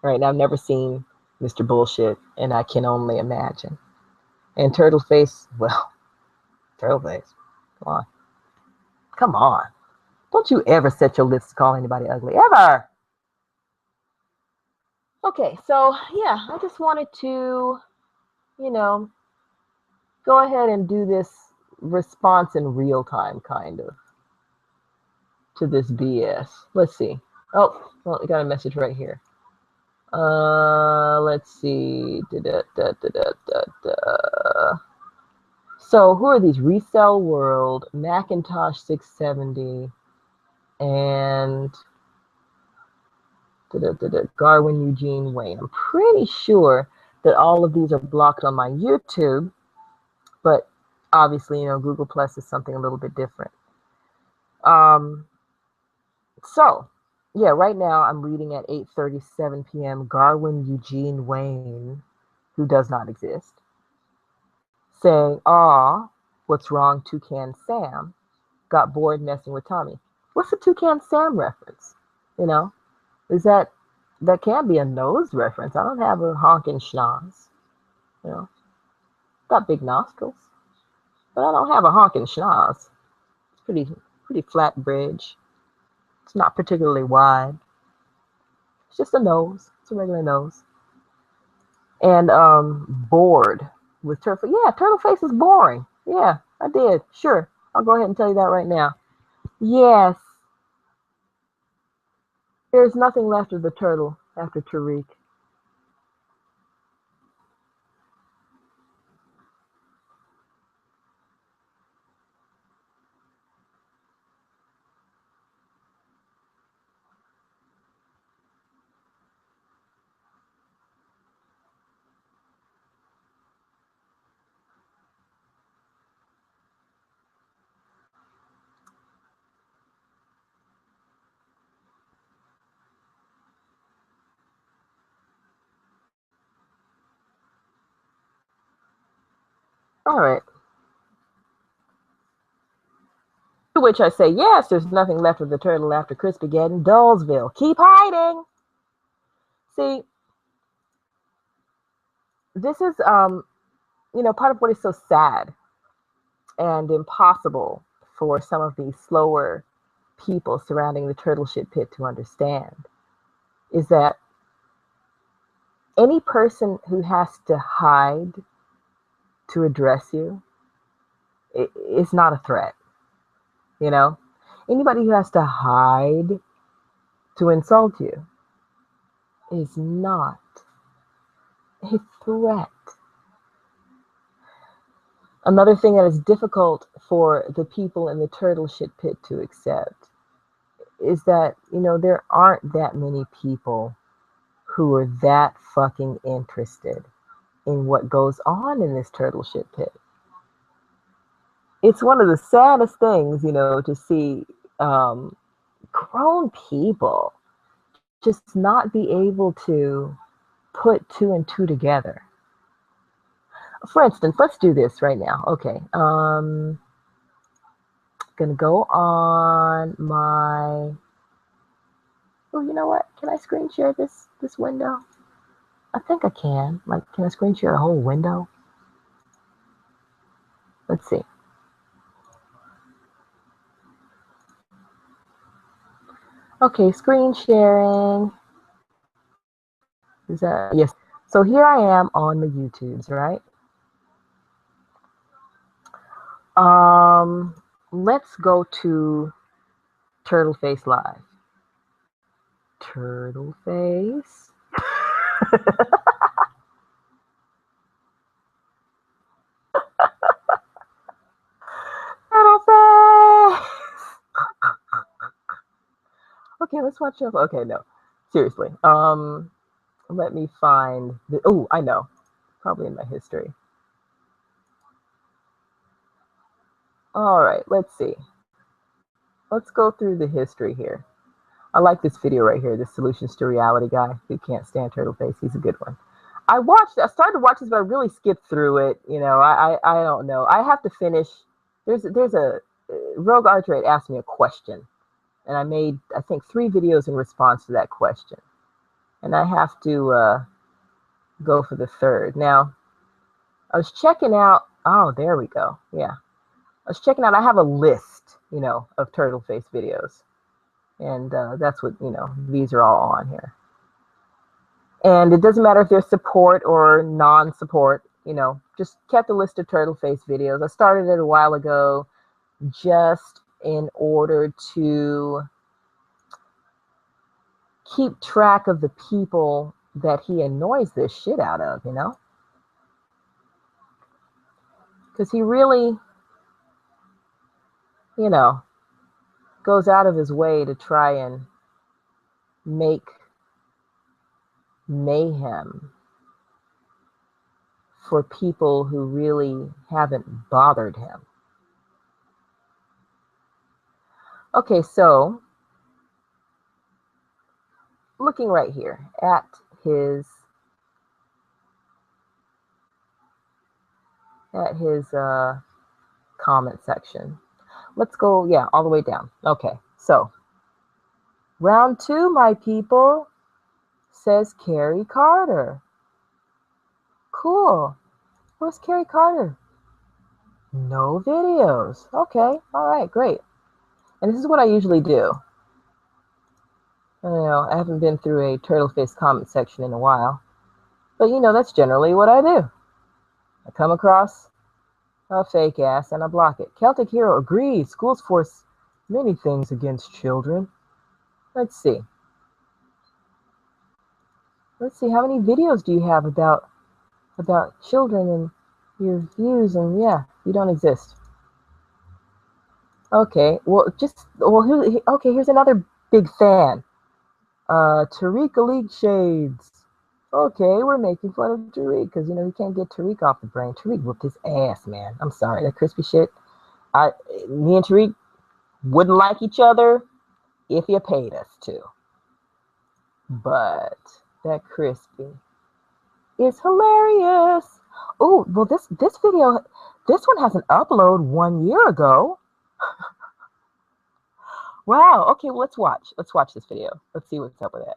Right? And I've never seen Mr. Bullshit, and I can only imagine. And Turtle Face, well, Turtle Face, come on. Don't you ever set your lips to call anybody ugly, ever. Okay, so yeah, I just wanted to, go ahead and do this response in real time, kind of, to this BS. Let's see. Oh, well, we got a message right here. Let's see. So who are these? Resell World, Macintosh 670, and Garwin Eugene Wayne. I'm pretty sure that all of these are blocked on my YouTube, but obviously, Google Plus is something a little bit different. So, yeah, right now I'm reading at 8:37 p.m. Garwin Eugene Wayne, who does not exist, saying, "Aw, what's wrong, Toucan Sam? Got bored messing with Tommy." What's the Toucan Sam reference? Is that can be a nose reference. I don't have a honking schnoz. Got big nostrils, but I don't have a honking schnoz. It's pretty flat bridge. It's not particularly wide. It's just a nose. It's a regular nose. And bored with Turtle. Yeah, Turtle Face is boring. Yeah, I did. Sure. I'll go ahead and tell you that right now. Yes. There's nothing left of the turtle after Tariq. All right. To which I say, yes, there's nothing left of the turtle after Crispy-Geddon, Dullsville. Keep hiding. See, this is, part of what is so sad and impossible for some of these slower people surrounding the turtle shit pit to understand is that any person who has to hide to address you is not a threat. Anybody who has to hide to insult you is not a threat. Another thing that is difficult for the people in the turtle shit pit to accept is that, there aren't that many people who are that fucking interested in what goes on in this turtle shit pit. It's one of the saddest things, to see grown people just not be able to put two and two together. For instance, let's do this right now. Okay. Gonna go on my. Oh, you know what? Can I screen share this window? I think I can. Like, can I screen share a whole window? Let's see. Okay, screen sharing. Is that yes? So here I am on the YouTubes, right? Let's go to Turtle Face Live. Turtle Face. Turtle Face. Okay, let's watch it. Okay, no, seriously. Let me find the. Oh, I know. Probably in my history. All right, let's see. Let's go through the history here. I like this video right here, the Solutions to Reality guy who can't stand Turtle Face. He's a good one. I started to watch this, but I really skipped through it. I don't know. I have to finish. There's a Rogue Archer asked me a question, and I made, I think, 3 videos in response to that question. And I have to go for the 3rd. Now, I was checking out, oh, there we go. Yeah. I was checking out, I have a list, of Turtle Face videos. And that's what, these are all on here. And it doesn't matter if they're support or non-support, just kept a list of Turtle Face videos. I started it a while ago just in order to keep track of the people that he annoys this shit out of, Because he really, goes out of his way to try and make mayhem for people who really haven't bothered him. Okay, so looking right here at his comment section. Let's go, yeah, all the way down. Okay, so round 2, my people, says Carrie Carter. Cool. Where's Carrie Carter? No videos. Okay, all right, great. And this is what I usually do. I haven't been through a Turtle Face comment section in a while. But, that's generally what I do. I come across a fake ass and I block it. Celtic Hero agrees. Schools force many things against children. Let's see. Let's see, how many videos do you have about children and your views? And yeah, you don't exist. Okay, okay, here's another big fan. Tariq League Shades. Okay, we're making fun of Tariq because we can't get Tariq off the brain. Tariq whooped his ass, man. I'm sorry, that crispy shit. Me and Tariq wouldn't like each other if you paid us to. But that crispy is hilarious. Oh, well, this video, this one has an upload 1 year ago. Wow. Okay, well, let's watch. Let's watch this video. Let's see what's up with it.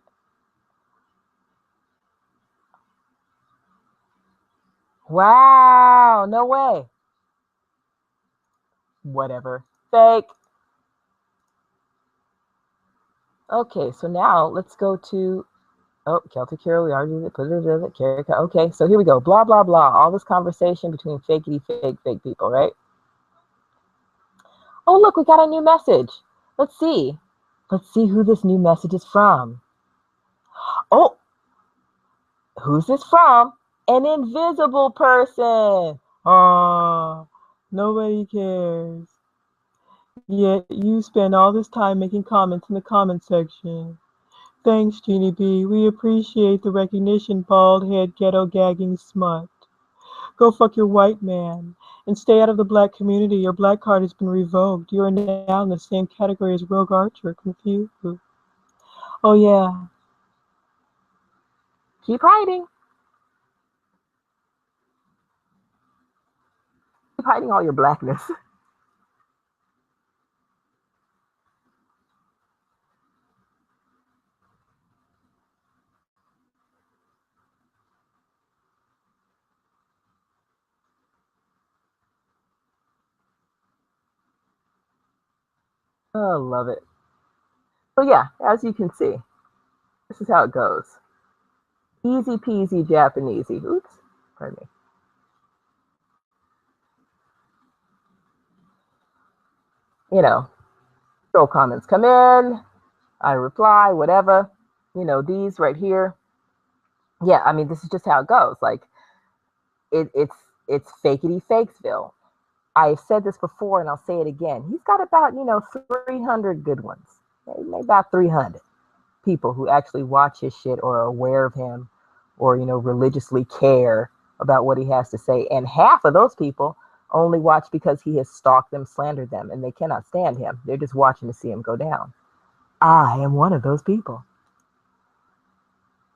Wow. No way. Whatever. Fake. Okay, so now let's go to, oh, Celtic Hero, we already put it, okay, so here we go, blah, blah, blah, all this conversation between fake people, right? Oh, look, we got a new message. Let's see who this new message is from. Oh, who's this from? An invisible person. Oh, nobody cares. Yet you spend all this time making comments in the comment section. Thanks, Jeannie B. We appreciate the recognition, bald head, ghetto gagging smut. Go fuck your white man and stay out of the black community. Your black card has been revoked. You are now in the same category as Rogue Archer. Confused. Oh, yeah. Keep hiding. Keep hiding all your blackness. Oh, love it. So yeah, as you can see, this is how it goes. Easy peasy Japanesey. Oops, pardon me. Troll comments come in, I reply, whatever. These right here. Yeah, I mean, this is just how it goes. Like, it's fakety fakesville. I've said this before and I'll say it again. He's got about 300 good ones. Maybe about 300 people who actually watch his shit or are aware of him or religiously care about what he has to say. And half of those people only watch because he has stalked them, slandered them, and they cannot stand him. They're just watching to see him go down. I am one of those people.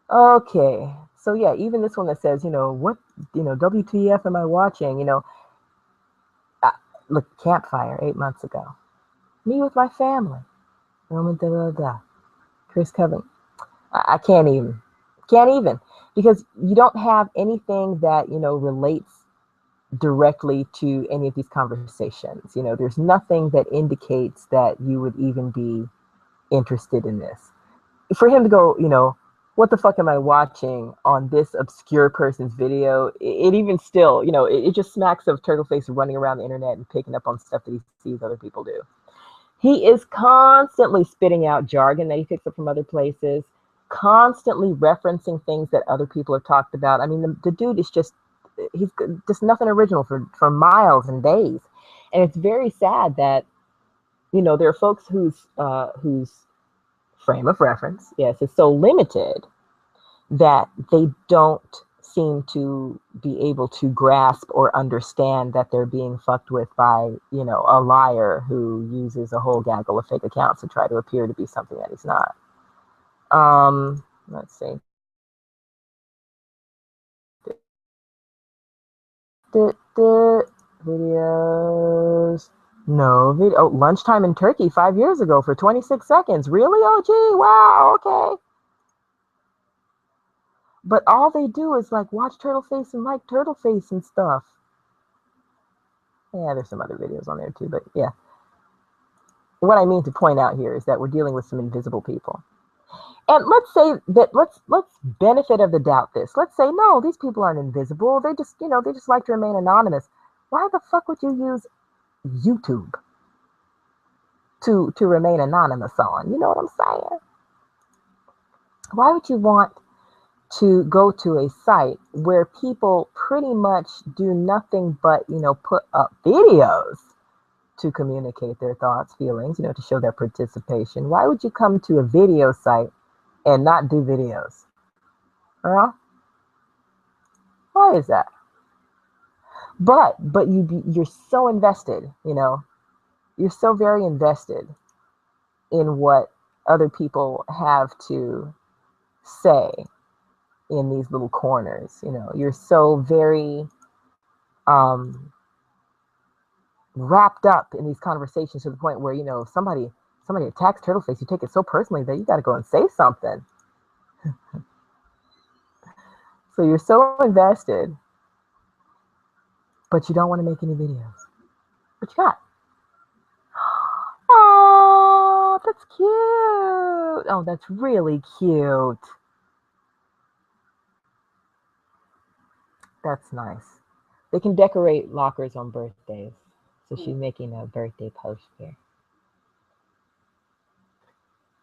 Okay, so yeah, even this one that says, what, WTF am I watching? Look, campfire 8 months ago. Me with my family. Chris Coven. I can't even. Because you don't have anything that, relates directly to any of these conversations. There's nothing that indicates that you would even be interested in this. For him to go, what the fuck am I watching on this obscure person's video? It even still, it just smacks of Turtleface running around the internet and picking up on stuff that he sees other people do. He is constantly spitting out jargon that he picks up from other places, constantly referencing things that other people have talked about. I mean, the dude is he's just nothing original for miles and days. And it's very sad that, there are folks whose frame of reference, yes, is so limited that they don't seem to be able to grasp or understand that they're being fucked with by, a liar who uses a whole gaggle of fake accounts to try to appear to be something that he's not. Let's see. Videos. No video. Oh, lunchtime in Turkey 5 years ago for 26 seconds. Really, OG? Wow, okay. But all they do is like watch Turtleface and like Turtleface and stuff. Yeah, there's some other videos on there too, but yeah. What I mean to point out here is that we're dealing with some invisible people. And let's say that let's benefit of the doubt this. Let's say no, these people aren't invisible. They just, they just like to remain anonymous. Why the fuck would you use YouTube to remain anonymous on? You know what I'm saying? Why would you want to go to a site where people pretty much do nothing but, put up videos to communicate their thoughts, feelings, to show their participation. Why would you come to a video site and not do videos? Huh? Why is that? But you're so invested, you're so very invested in what other people have to say in these little corners. You're so very wrapped up in these conversations to the point where, somebody attacks Turtleface, you take it so personally that you got to go and say something. So you're so invested, but you don't want to make any videos. What you got? Oh, that's cute. Oh, that's really cute. That's nice. They can decorate lockers on birthdays. So she's making a birthday poster.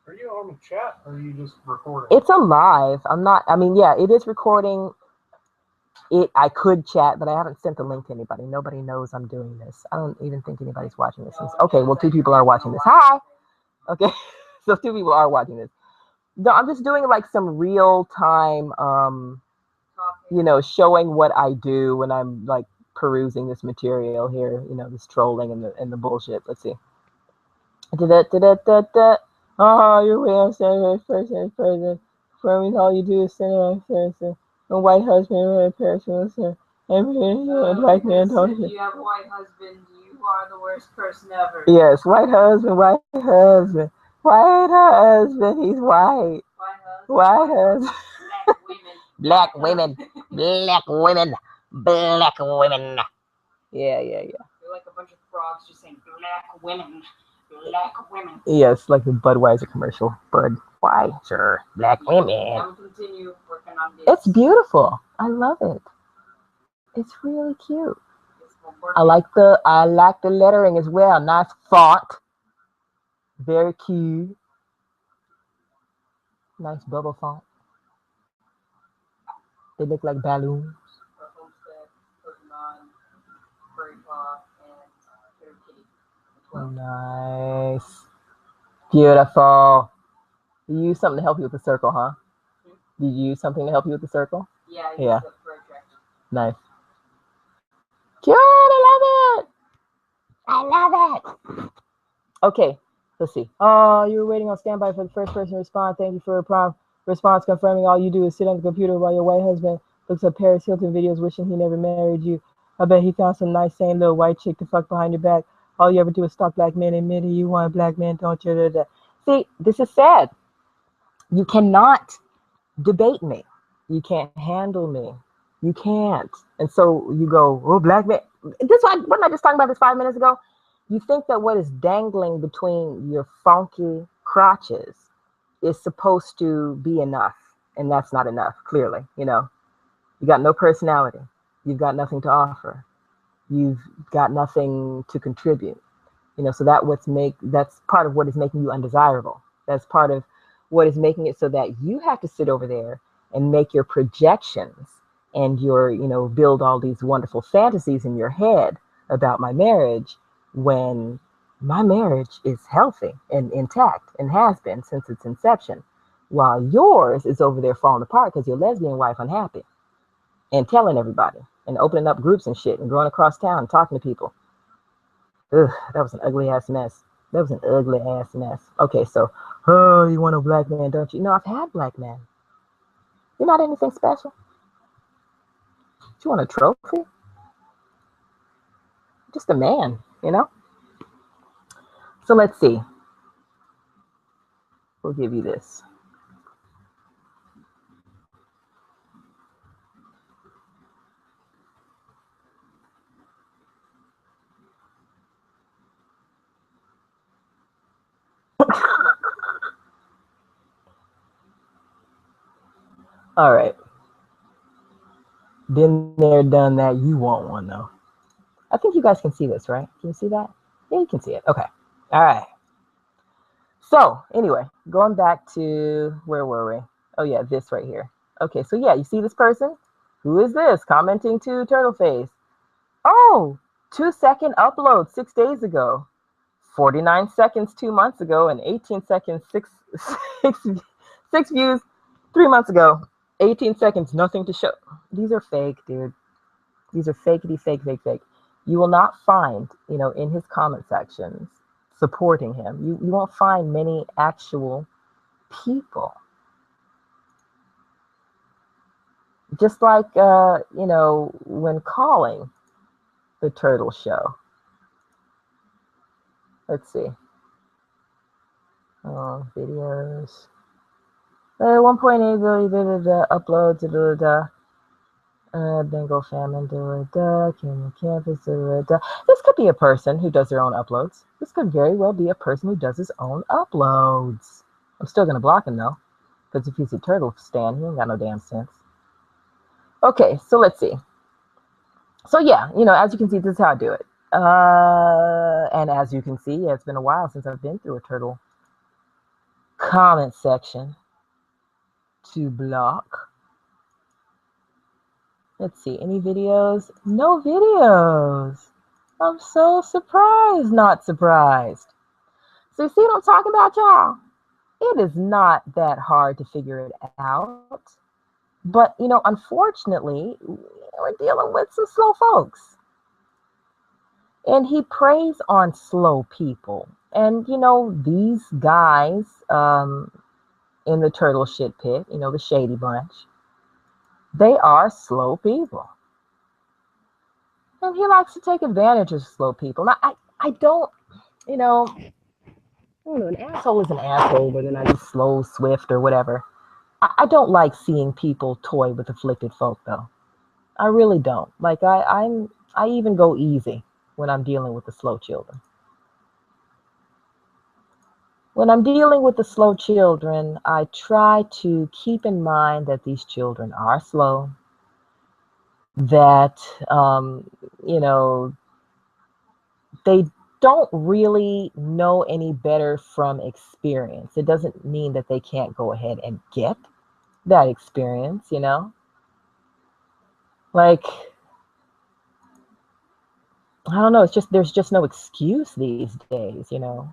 Are you on the chat or are you just recording? It's a live. Yeah, it is recording. I could chat, but I haven't sent the link to anybody. Nobody knows I'm doing this. I don't even think anybody's watching this. Okay, well, 2 people are watching this. Hi. Okay, so 2 people are watching this. No, I'm just doing like some real time, showing what I do when I'm like perusing this material here. This trolling and the bullshit. Let's see. Oh, you're way outside person. For me, all you do is send on person. A white husband, a person, and black man don't. If you have a white husband, you are the worst person ever. Yes, white husband, white husband, white husband. He's white. White husband. Black women. Black women. Black women. Yeah. You're like a bunch of frogs just saying black women. Black women. Yes, like the Budweiser commercial. Budweiser. Black women. I'm gonna continue working on this. It's beautiful. I love it. It's really cute. I like the lettering as well. Nice font. Very cute. Nice bubble font. They look like balloons. Nice. Beautiful. You use something to help you with the circle, huh? Did you use something to help you with the circle? Yeah. Nice. Cute. I love it. I love it. Okay. Let's see. Oh, you were waiting on standby for the first person to respond. Thank you for a prompt response confirming all you do is sit on the computer while your white husband looks at Paris Hilton videos wishing he never married you. I bet he found some nice sane little white chick to fuck behind your back. All you ever do is stalk black men and admit you want a black man, don't you? See, this is sad. You cannot debate me. You can't handle me. You can't. And so you go, oh, black man. Wasn't I just talking about this 5 minutes ago? You think that what is dangling between your funky crotches is supposed to be enough. And that's not enough, clearly. You got no personality. You've got nothing to offer. You've got nothing to contribute. So that's part of what is making you undesirable. That's part of what is making it so that you have to sit over there and make your projections and your, build all these wonderful fantasies in your head about my marriage when my marriage is healthy and intact and has been since its inception, while yours is over there falling apart because your lesbian wife unhappy and telling everybody and opening up groups and shit and going across town and talking to people. Ugh, that was an ugly ass mess. Okay, so, oh, you want a black man, don't you? No, I've had black men. You're not anything special. You want a trophy? Just a man, So let's see. We'll give you this. All right. Been there, done that. You want one, though. I think you guys can see this, right? Can you see that? Yeah, you can see it. Okay. All right. So, anyway, going back to, where were we? Oh, yeah, this right here. Okay, so yeah, you see this person? Who is this? Commenting to Turtleface. Oh, 2-second upload 6 days ago. 49 seconds 2 months ago, and 18 seconds six, six views 3 months ago. 18 seconds, nothing to show. These are fake, dude. These are fakety fake. You will not find, in his comment sections supporting him. You won't find many actual people. Just like, when calling the Turtle Show. Let's see. Oh, videos. 1.8 billion uploads. Bengal famine. Campus. This could be a person who does their own uploads. This could very well be a person who does his own uploads. I'm still gonna block him though, because if he's a turtle stan, he ain't got no damn sense. Okay, so let's see. So yeah, as you can see, this is how I do it. And as you can see, it's been a while since I've been through a turtle comment section to block. Let's see, any videos? No videos. I'm so surprised, not surprised. So you see what I'm talking about, y'all? It is not that hard to figure it out. But, unfortunately, we're dealing with some slow folks. And he preys on slow people. And, these guys in the turtle shit pit, the shady bunch, they are slow people. And he likes to take advantage of slow people. Now, I don't, an asshole is an asshole, whether or not he's slow, swift, or whatever. I don't like seeing people toy with afflicted folk, though. I really don't. Like, I even go easy when I'm dealing with the slow children. When I'm dealing with the slow children, I try to keep in mind that these children are slow, that, they don't really know any better from experience. It doesn't mean that they can't go ahead and get that experience, Like, I don't know, there's just no excuse these days, Yeah,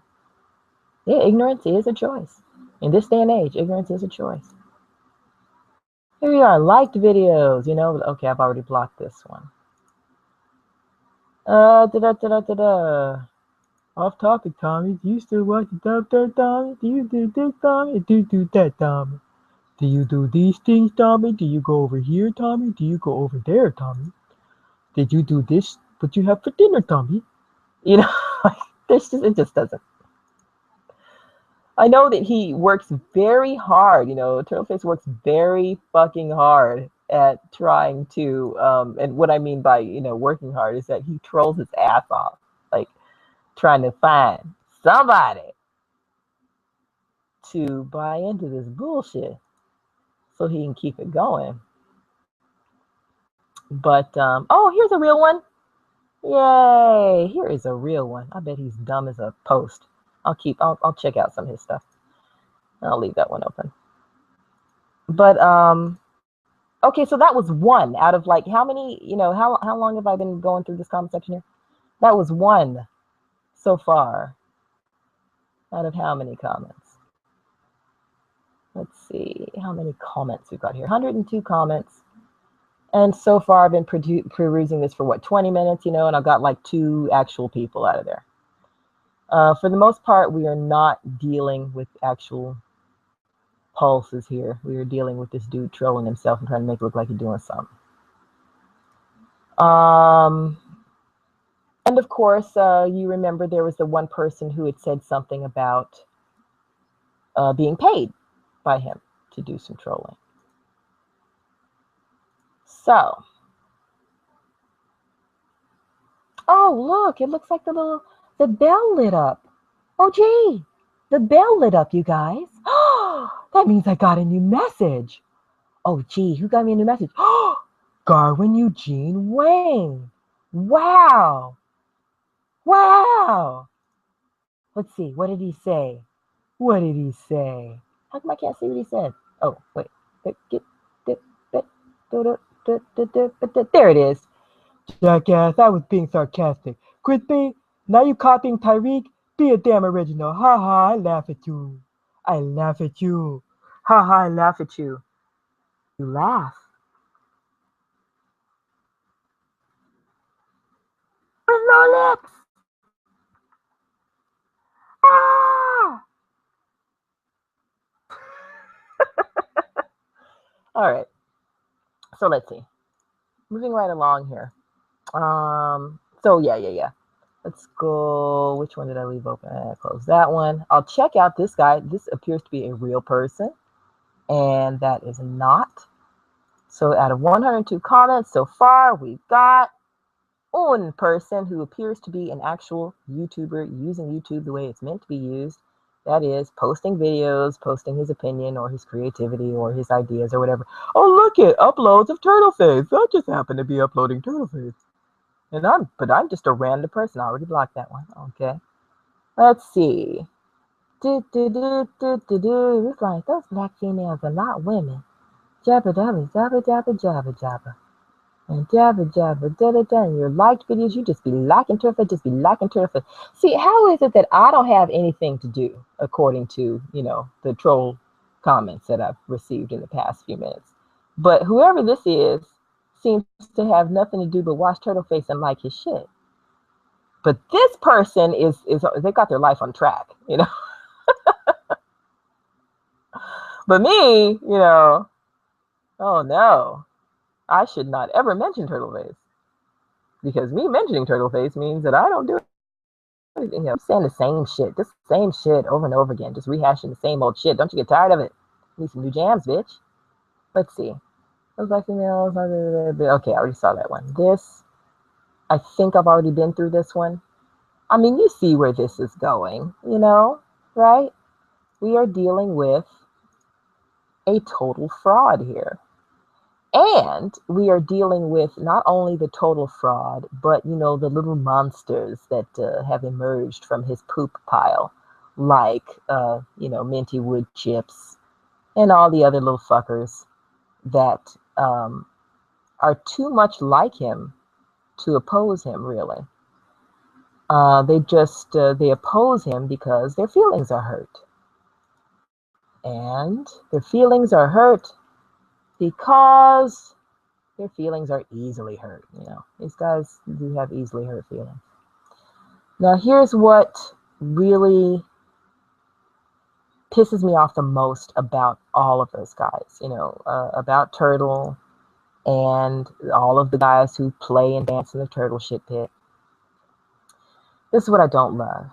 ignorance is a choice. In this day and age, ignorance is a choice. Here we are, liked videos, Okay, I've already blocked this one. Off topic, Tommy. Do you still watch the dub there, Tommy? Do you do this, Tommy? Do you do that, Tommy? Do you do these things, Tommy? Do you go over here, Tommy? Do you go over there, Tommy? Did you do this? What you have for dinner, Tommy? It just doesn't. I know that he works very hard. Turtleface works very fucking hard at trying to. And what I mean by working hard is that he trolls his ass off, like trying to find somebody to buy into this bullshit so he can keep it going. But oh, here's a real one. Yay! Here is a real one. I bet he's dumb as a post. I'll check out some of his stuff. I'll leave that one open. But okay, so that was one out of like how many, how long have I been going through this comment section here? That was one so far out of how many comments? Let's see how many comments we've got here. 102 comments. And so far I've been perusing this for what, 20 minutes, and I've got like 2 actual people out of there. For the most part, we are not dealing with actual pulses here. We are dealing with this dude trolling himself and trying to make it look like he's doing something. And of course, you remember there was the one person who had said something about being paid by him to do some trolling. So, oh look, it looks like the bell lit up. Oh gee, the bell lit up, you guys. That means I got a new message. Oh gee, who got me a new message? Garwin Eugene Wang. Wow. Wow. Let's see, what did he say? What did he say? How come I can't see what he said? Oh, wait. There it is. Jackass, I was being sarcastic. Crispy, now you copying Tyreek? Be a damn original. Ha ha, I laugh at you. I laugh at you. Ha ha, I laugh at you. You laugh. With no lips. Ah! All right. So let's see. Moving right along here. So yeah. Let's go. Which one did I leave open? Close that one. I'll check out this guy. This appears to be a real person, and that is not. So out of 102 comments so far, we've got one person who appears to be an actual YouTuber using YouTube the way it's meant to be used. That is posting videos, posting his opinion or his creativity or his ideas or whatever. Oh, look at uploads of Turtleface. I just happen to be uploading Turtleface. But I'm just a random person. I already blocked that one. Okay. Let's see. It's like those black females are not women. Jabba dabba jabba jabba jabba jabba. And jabba jabba da da da. And your liked videos, you just be liking Turtleface, just be liking Turtleface. See, how is it that I don't have anything to do, according to, the troll comments that I've received in the past few minutes? But whoever this is seems to have nothing to do but watch Turtleface and like his shit. But this person is they got their life on track, But me, oh no, I should not ever mention Turtleface. Because me mentioning Turtleface means that I don't do anything. I'm saying the same shit, just the same shit over and over again, just rehashing the same old shit. Don't you get tired of it? Need some new jams, bitch. Let's see. Those black females. Okay, I already saw that one. This, I think I've already been through this one. I mean, you see where this is going, right? We are dealing with a total fraud here. And we are dealing with not only the total fraud, but, the little monsters that have emerged from his poop pile, like, minty wood chips and all the other little fuckers that are too much like him to oppose him, really. They oppose him because their feelings are hurt. And their feelings are hurt because their feelings are easily hurt. These guys do have easily hurt feelings. Now, here's what really pisses me off the most about all of those guys, about Turtle and all of the guys who play and dance in the Turtle shit pit. This is what I don't love.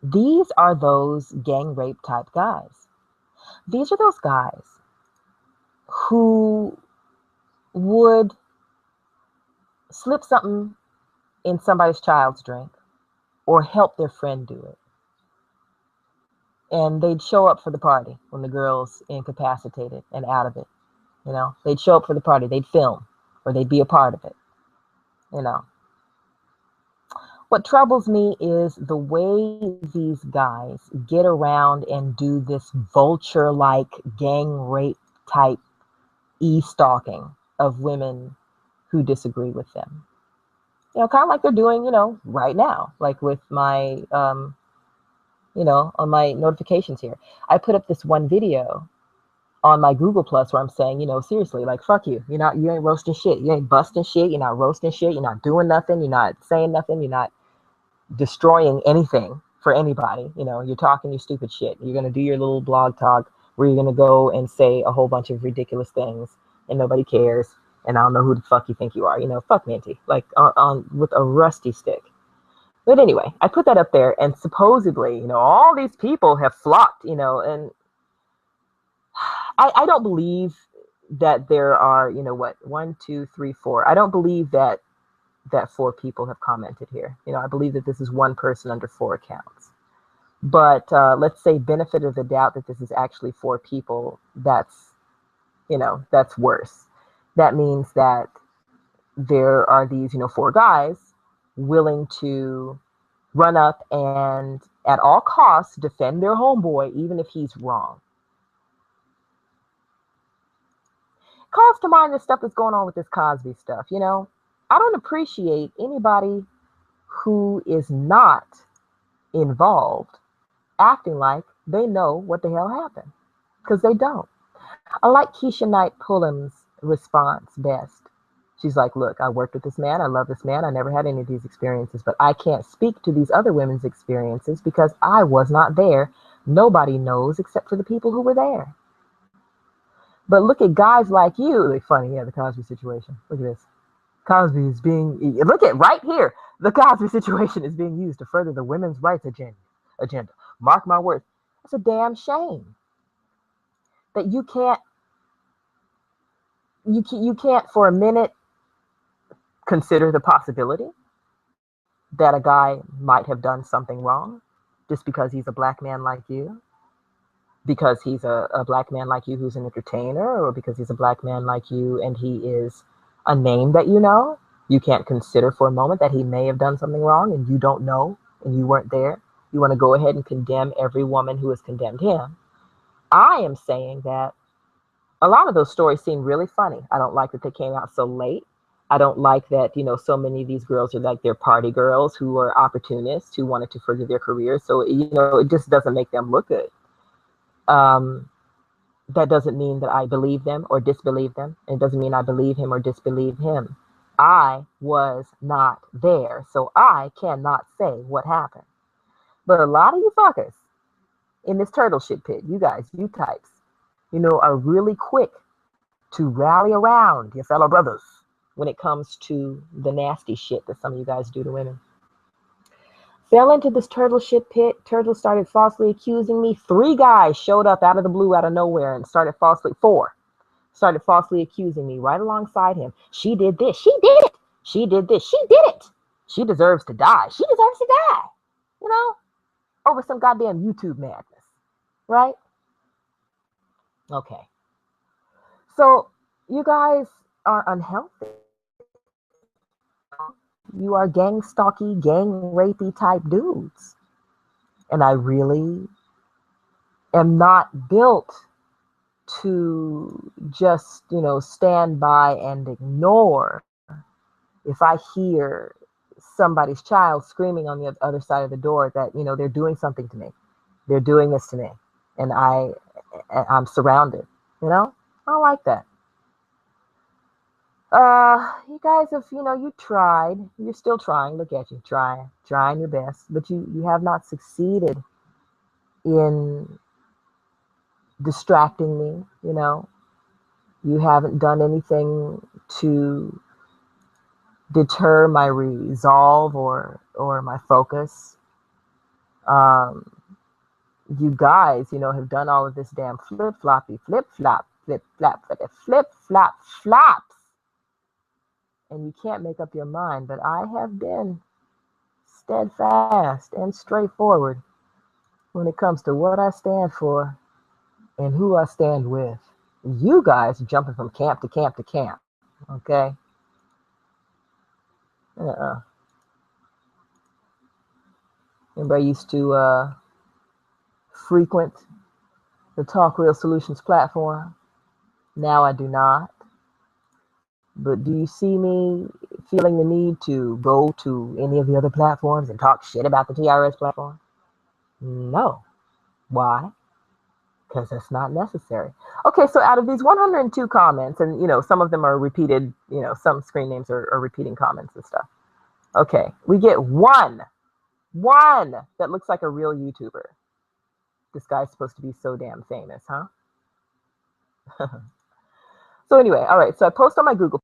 These are those gang rape type guys. These are those guys who would slip something in somebody's child's drink or help their friend do it. And they'd show up for the party when the girl's incapacitated and out of it. They'd show up for the party, they'd film, or they'd be a part of it. What troubles me is the way these guys get around and do this vulture-like gang rape type e-stalking of women who disagree with them. Kind of like they're doing, right now, like with my, on my notifications here. I put up this one video on my Google Plus where I'm saying, seriously, like, fuck you. You ain't roasting shit. You ain't busting shit. You're not roasting shit. You're not doing nothing. You're not saying nothing. You're not destroying anything for anybody. You're talking your stupid shit. You're going to do your little blog talk where you're going to go and say a whole bunch of ridiculous things and nobody cares. And I don't know who the fuck you think you are. Fuck Minty, like on with a rusty stick. But anyway, I put that up there, and supposedly, all these people have flocked, and I don't believe that there are, 1, 2, 3, 4. I don't believe that 4 people have commented here. I believe that this is one person under 4 accounts. But let's say benefit of the doubt that this is actually 4 people. That's worse. That means that there are these, 4 guys willing to run up and at all costs defend their homeboy, even if he's wrong. calls to mind the stuff that's going on with this Cosby stuff. I don't appreciate anybody who is not involved acting like they know what the hell happened, because they don't. I like Keisha Knight Pulliam's response best. She's like, look, I worked with this man. I love this man. I never had any of these experiences, but I can't speak to these other women's experiences because I was not there. Nobody knows except for the people who were there. But look at guys like you. Like, funny, yeah, the Cosby situation. Look at this. Cosby is being, look at right here. The Cosby situation is being used to further the women's rights agenda. Mark my words. That's a damn shame that you can't for a minute consider the possibility that a guy might have done something wrong just because he's a black man like you, because he's a black man like you who's an entertainer, or because he's a black man like you and he is a name that you know. You can't consider for a moment that he may have done something wrong and you don't know and you weren't there. You want to go ahead and condemn every woman who has condemned him. I am saying that a lot of those stories seem really funny. I don't like that they came out so late. I don't like that, so many of these girls are like they're party girls who are opportunists who wanted to further their careers. So, it just doesn't make them look good. That doesn't mean that I believe them or disbelieve them. It doesn't mean I believe him or disbelieve him. I was not there, so I cannot say what happened. But a lot of you fuckers in this turtle shit pit, you guys, you types, are really quick to rally around your fellow brothers when it comes to the nasty shit that some of you guys do to women. Fell into this turtle shit pit. Turtle started falsely accusing me. 3 guys showed up out of the blue, out of nowhere, and started falsely accusing me right alongside him. She did this. She did it. She did this. She did it. She deserves to die. She deserves to die. Over some goddamn YouTube madness. Right? Okay. So you guys are unhealthy. You are gang stalky, gang rapey type dudes. And I really am not built to just, stand by and ignore if I hear somebody's child screaming on the other side of the door that, they're doing something to me. They're doing this to me. And I'm surrounded, I don't like that. You guys have, you tried. You're still trying. Look at you, trying your best, but you have not succeeded in distracting me. You haven't done anything to deter my resolve or my focus. You guys, have done all of this damn flip-flop, flops. And you can't make up your mind, but I have been steadfast and straightforward when it comes to what I stand for and who I stand with. You guys are jumping from camp to camp to camp, okay? Anybody used to frequent the Talk Real Solutions platform? Now I do not. But do you see me feeling the need to go to any of the other platforms and talk shit about the TRS platform? No. Why? Because that's not necessary. Okay, so out of these 102 comments, and some of them are repeated, some screen names are repeating comments and stuff. Okay, we get one that looks like a real YouTuber. This guy's supposed to be so damn famous, huh? So anyway, all right, so I post on my Google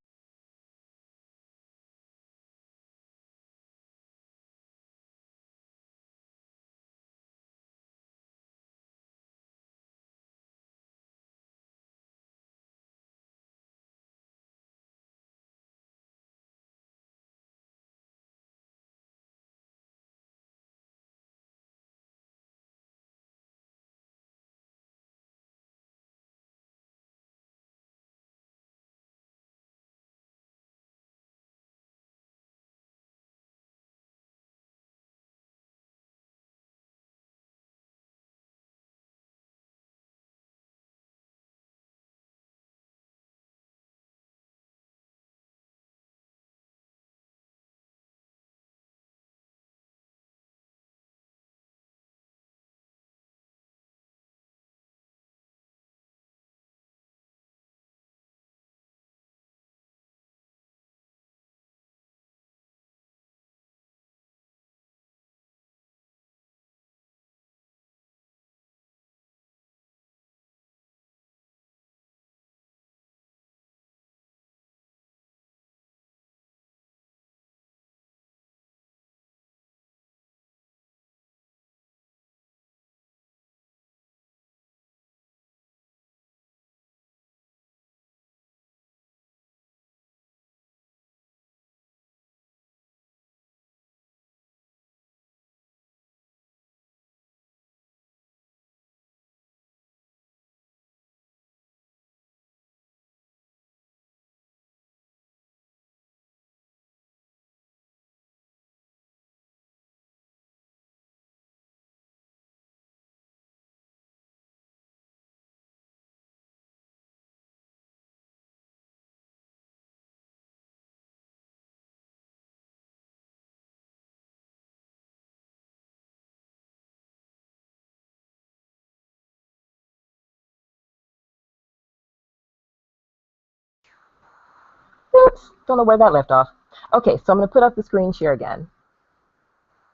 Oops, don't know where that left off. Okay, so I'm going to put up the screen share again.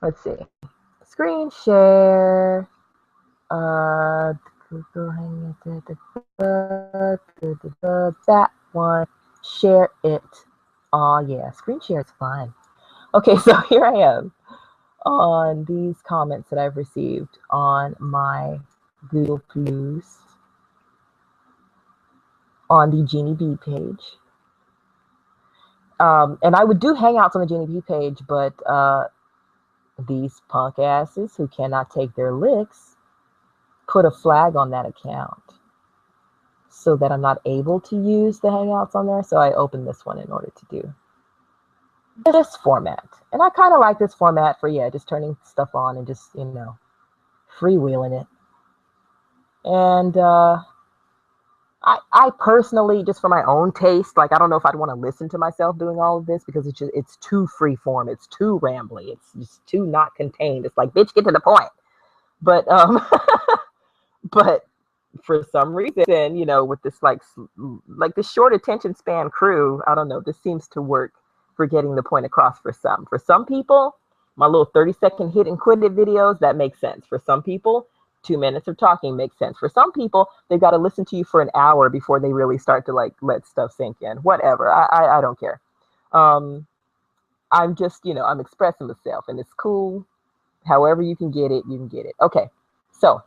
Let's see. Screen share. That one. Share it. Oh yeah, screen share is fun. Okay, so here I am on these comments that I've received on my Google Plus on the Jeannie B page. And I would do Hangouts on the Jeannie B page, but these punk asses who cannot take their licks put a flag on that account so that I'm not able to use the Hangouts on there. So I opened this one in order to do this format. And I kind of like this format for, yeah, just turning stuff on and just, you know, freewheeling it. And I personally, just for my own taste, like, I don't know if I'd want to listen to myself doing all of this because it's too free form. It's too rambly. It's just too not contained. It's like, bitch, get to the point. But, but for some reason, you know, with this, like this short attention span crew, I don't know, this seems to work for getting the point across for some. For some people, my little 30-second hit and quit it videos, that makes sense. For some people, 2 minutes of talking makes sense. For some people, they've got to listen to you for an hour before they really start to, like, let stuff sink in. Whatever. I don't care. I'm just, you know, I'm expressing myself, and it's cool. However you can get it, you can get it. Okay. So,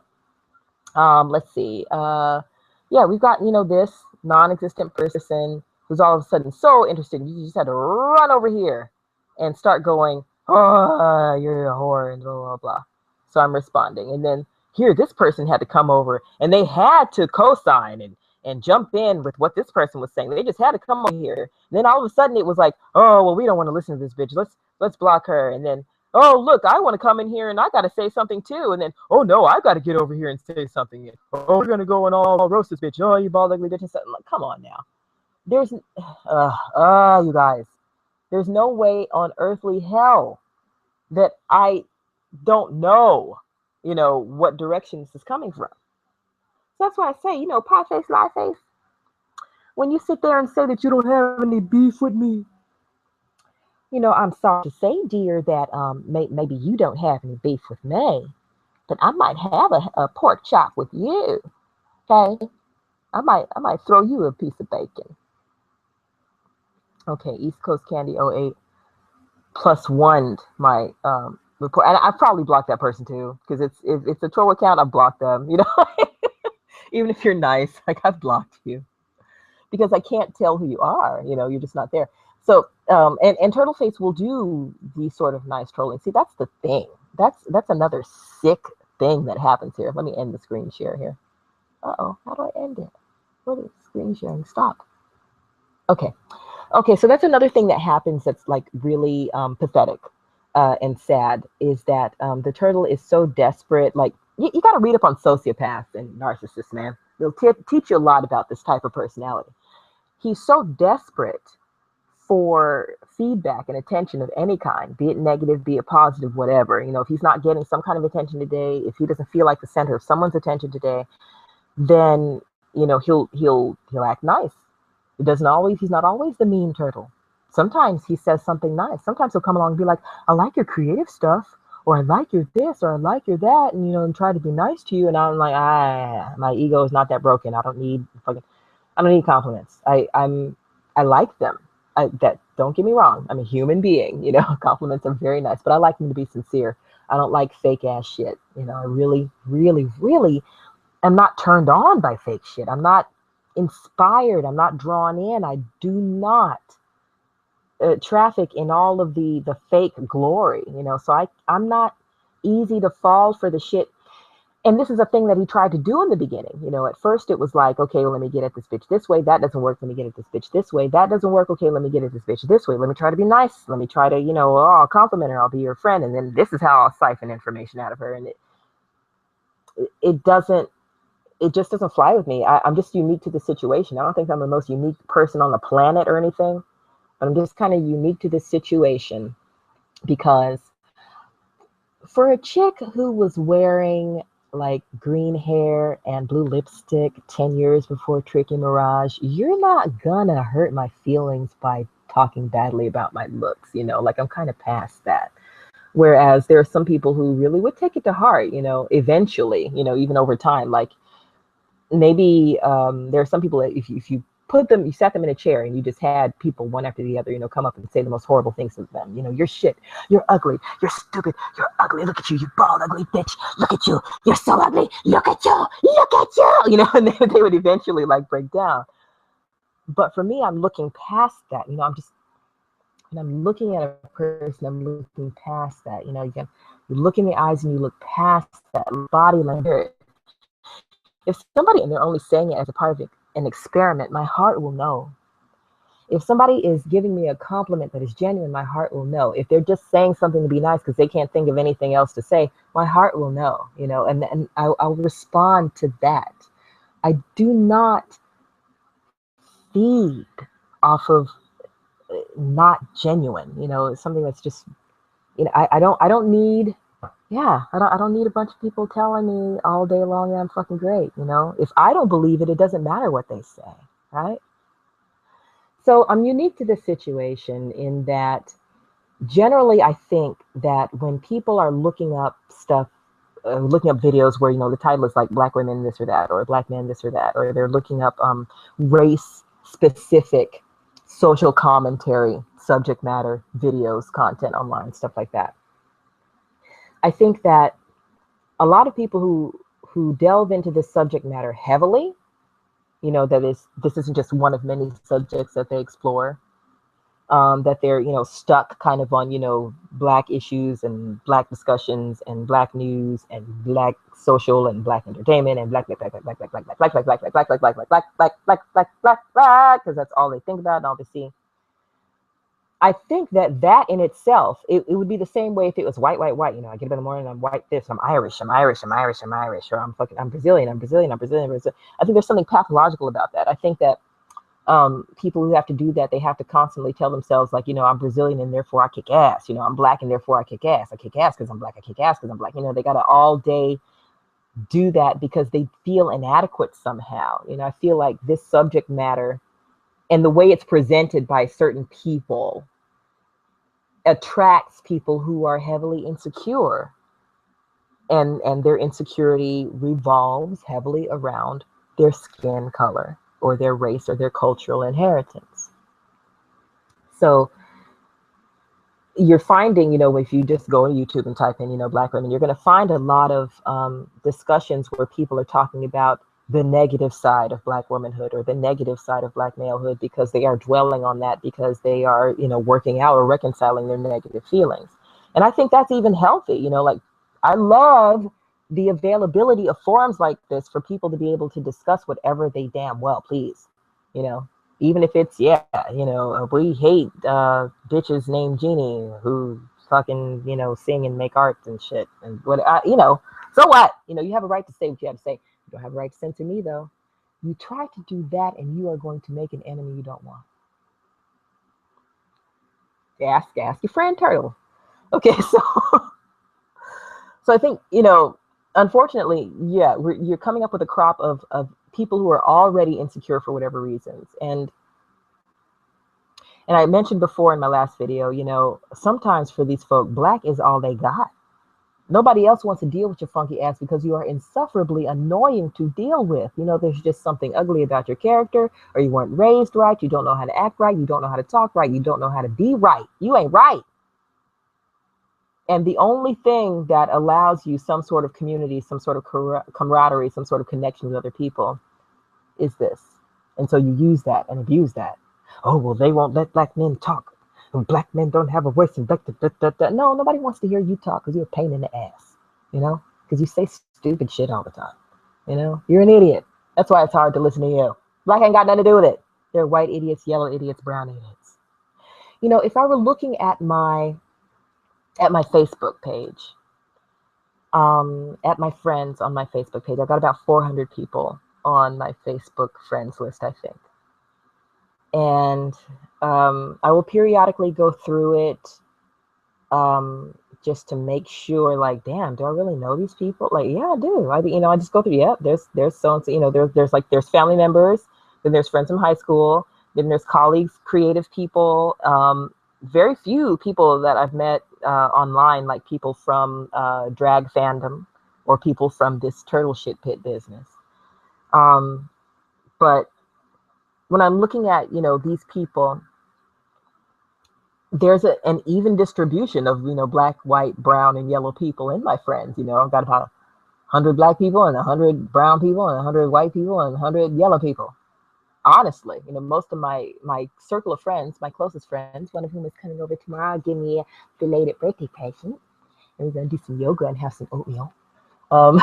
let's see. Yeah, we've got, you know, this non-existent person who's all of a sudden so interested. You just had to run over here and start going, oh, you're a whore, and blah, blah, blah. So I'm responding. And then here, this person had to come over, and they had to co-sign and jump in with what this person was saying. They just had to come over here. And then all of a sudden, it was like, oh, well, we don't want to listen to this bitch. Let's block her. And then, oh, look, I want to come in here, and I got to say something, too. And then, oh, no, I got to get over here and say something. Oh, we're going to go and all roast this bitch. Oh, you bald, ugly bitch. And something. Like, come on now. There's, you guys, there's no way on earthly hell that I don't know, you know, what direction this is coming from. So that's why I say, you know, pie face, lie face, when you sit there and say that you don't have any beef with me, you know, I'm sorry to say, dear, that maybe you don't have any beef with me, but I might have a pork chop with you. Okay, I might throw you a piece of bacon. Okay, East Coast Candy 08 +1 my report, and I probably blocked that person too, because it's a troll account. I blocked them, you know. Even if you're nice, like, I've blocked you because I can't tell who you are. You know, you're just not there. So and Turtleface will do these sort of nice trolling. See, that's the thing. That's another sick thing that happens here. Let me end the screen share here. Uh-oh, how do I end it? What is screen sharing? Stop. Okay. Okay, so that's another thing that happens that's, like, really pathetic and sad, is that the turtle is so desperate. Like, you got to read up on sociopaths and narcissists, man. They'll teach you a lot about this type of personality. He's so desperate for feedback and attention of any kind, be it negative, be it positive, whatever. You know, if he's not getting some kind of attention today, if he doesn't feel like the center of someone's attention today, then, you know, he'll act nice. He's not always the mean turtle. Sometimes he says something nice. Sometimes he'll come along and be like, I like your creative stuff, or I like your this, or I like your that, and, you know, and try to be nice to you. And I'm like, my ego is not that broken. I don't need compliments. I like them. Don't get me wrong. I'm a human being, you know. Compliments are very nice, but I like them to be sincere. I don't like fake ass shit. You know, I really, really, really am not turned on by fake shit. I'm not inspired. I'm not drawn in. I do not traffic in all of the fake glory, you know. So I'm not easy to fall for the shit. And this is a thing that he tried to do in the beginning. You know, at first it was like, okay, well, let me get at this bitch this way. That doesn't work. Let me get at this bitch this way. That doesn't work. Okay, let me get at this bitch this way. Let me try to be nice. Let me try to, you know, oh, I'll compliment her. I'll be your friend. And then this is how I'll siphon information out of her. And it just doesn't fly with me. I'm just unique to the situation. I don't think I'm the most unique person on the planet or anything, but I'm just kind of unique to this situation, because for a chick who was wearing like green hair and blue lipstick 10 years before Tricky Mirage, you're not gonna hurt my feelings by talking badly about my looks, you know, like I'm kind of past that. Whereas there are some people who really would take it to heart, you know, eventually, you know, even over time. Like maybe there are some people that if you put them, you sat them in a chair and you just had people one after the other, you know, come up and say the most horrible things to them. You know, you're shit, you're ugly, you're stupid, you're ugly. Look at you bald, ugly bitch. Look at you, you're so ugly. Look at you, look at you. You know, and they would eventually like break down. But for me, I'm looking past that. You know, and I'm looking at a person, I'm looking past that. You know, you look in the eyes and you look past that body language. If somebody, and they're only saying it as a part of an experiment, my heart will know. If somebody is giving me a compliment that is genuine, my heart will know. If they're just saying something to be nice because they can't think of anything else to say, my heart will know, you know, and I'll respond to that. I do not feed off of not genuine, you know, it's something that's just, you know, I don't need, yeah, I don't need a bunch of people telling me all day long that I'm fucking great, you know. If I don't believe it, it doesn't matter what they say, right? So I'm unique to this situation in that generally I think that when people are looking up stuff, looking up videos where, you know, the title is like black women this or that, or black men this or that, or they're looking up race specific social commentary, subject matter, videos, content online, stuff like that. I think that a lot of people who delve into this subject matter heavily, you know, this isn't just one of many subjects that they explore, that they're, you know, stuck kind of on, you know, black issues and black discussions and black news and black social and black entertainment and black because that's all they think about and all they see. I think that in itself, it would be the same way if it was white, white, white. You know, I get up in the morning, I'm white this, I'm Irish, I'm Irish, I'm Irish, I'm Irish, or I'm Brazilian, I'm Brazilian, I'm Brazilian, Brazilian. I think there's something pathological about that. I think that people who have to do that, they have to constantly tell themselves, like, you know, I'm Brazilian and therefore I kick ass. You know, I'm black and therefore I kick ass. I kick ass because I'm black. I kick ass because I'm black. You know, they got to all day do that because they feel inadequate somehow. You know, I feel like this subject matter and the way it's presented by certain people attracts people who are heavily insecure, and their insecurity revolves heavily around their skin color or their race or their cultural inheritance. So you're finding, you know, if you just go on YouTube and type in, you know, black women, you're going to find a lot of discussions where people are talking about the negative side of black womanhood or the negative side of black malehood, because they are dwelling on that, because they are, you know, working out or reconciling their negative feelings. And I think that's even healthy, you know, like I love the availability of forums like this for people to be able to discuss whatever they damn well please, you know. Even if it's, yeah, you know, we hate bitches named Jeannie who fucking, you know, sing and make art and shit. And what, you know, so what? You know, you have a right to say what you have to say. You don't have a right to censor me, though. You try to do that and you are going to make an enemy you don't want. Ask your friend Turtle. Okay, so I think, you know, unfortunately, yeah, you're coming up with a crop of people who are already insecure for whatever reasons. And I mentioned before in my last video, you know, sometimes for these folk, black is all they got. Nobody else wants to deal with your funky ass because you are insufferably annoying to deal with. You know, there's just something ugly about your character, or you weren't raised right, you don't know how to act right, you don't know how to talk right, you don't know how to be right. You ain't right. And the only thing that allows you some sort of community, some sort of camaraderie, some sort of connection with other people is this. And so you use that and abuse that. Oh, well, they won't let black men talk. And black men don't have a voice. And no, nobody wants to hear you talk because you're a pain in the ass, you know, because you say stupid shit all the time. You know, you're an idiot. That's why it's hard to listen to you. Black ain't got nothing to do with it. They're white idiots, yellow idiots, brown idiots. You know, if I were looking at my Facebook page, at my friends on my Facebook page, I've got about 400 people on my Facebook friends list, I think. And I will periodically go through it just to make sure, like, damn, do I really know these people? Like, yeah, I do. I just go through, yep, there's so and so, there's family members, then there's friends from high school, then there's colleagues, creative people, very few people that I've met online, like people from drag fandom or people from this turtle shit pit business. But when I'm looking at, these people, there's an even distribution of, black, white, brown, and yellow people in my friends. I've got about 100 black people and 100 brown people and 100 white people and 100 yellow people. Honestly, most of my circle of friends, my closest friends, one of whom is coming over tomorrow, give me a belated birthday present, and we're gonna do some yoga and have some oatmeal. Um,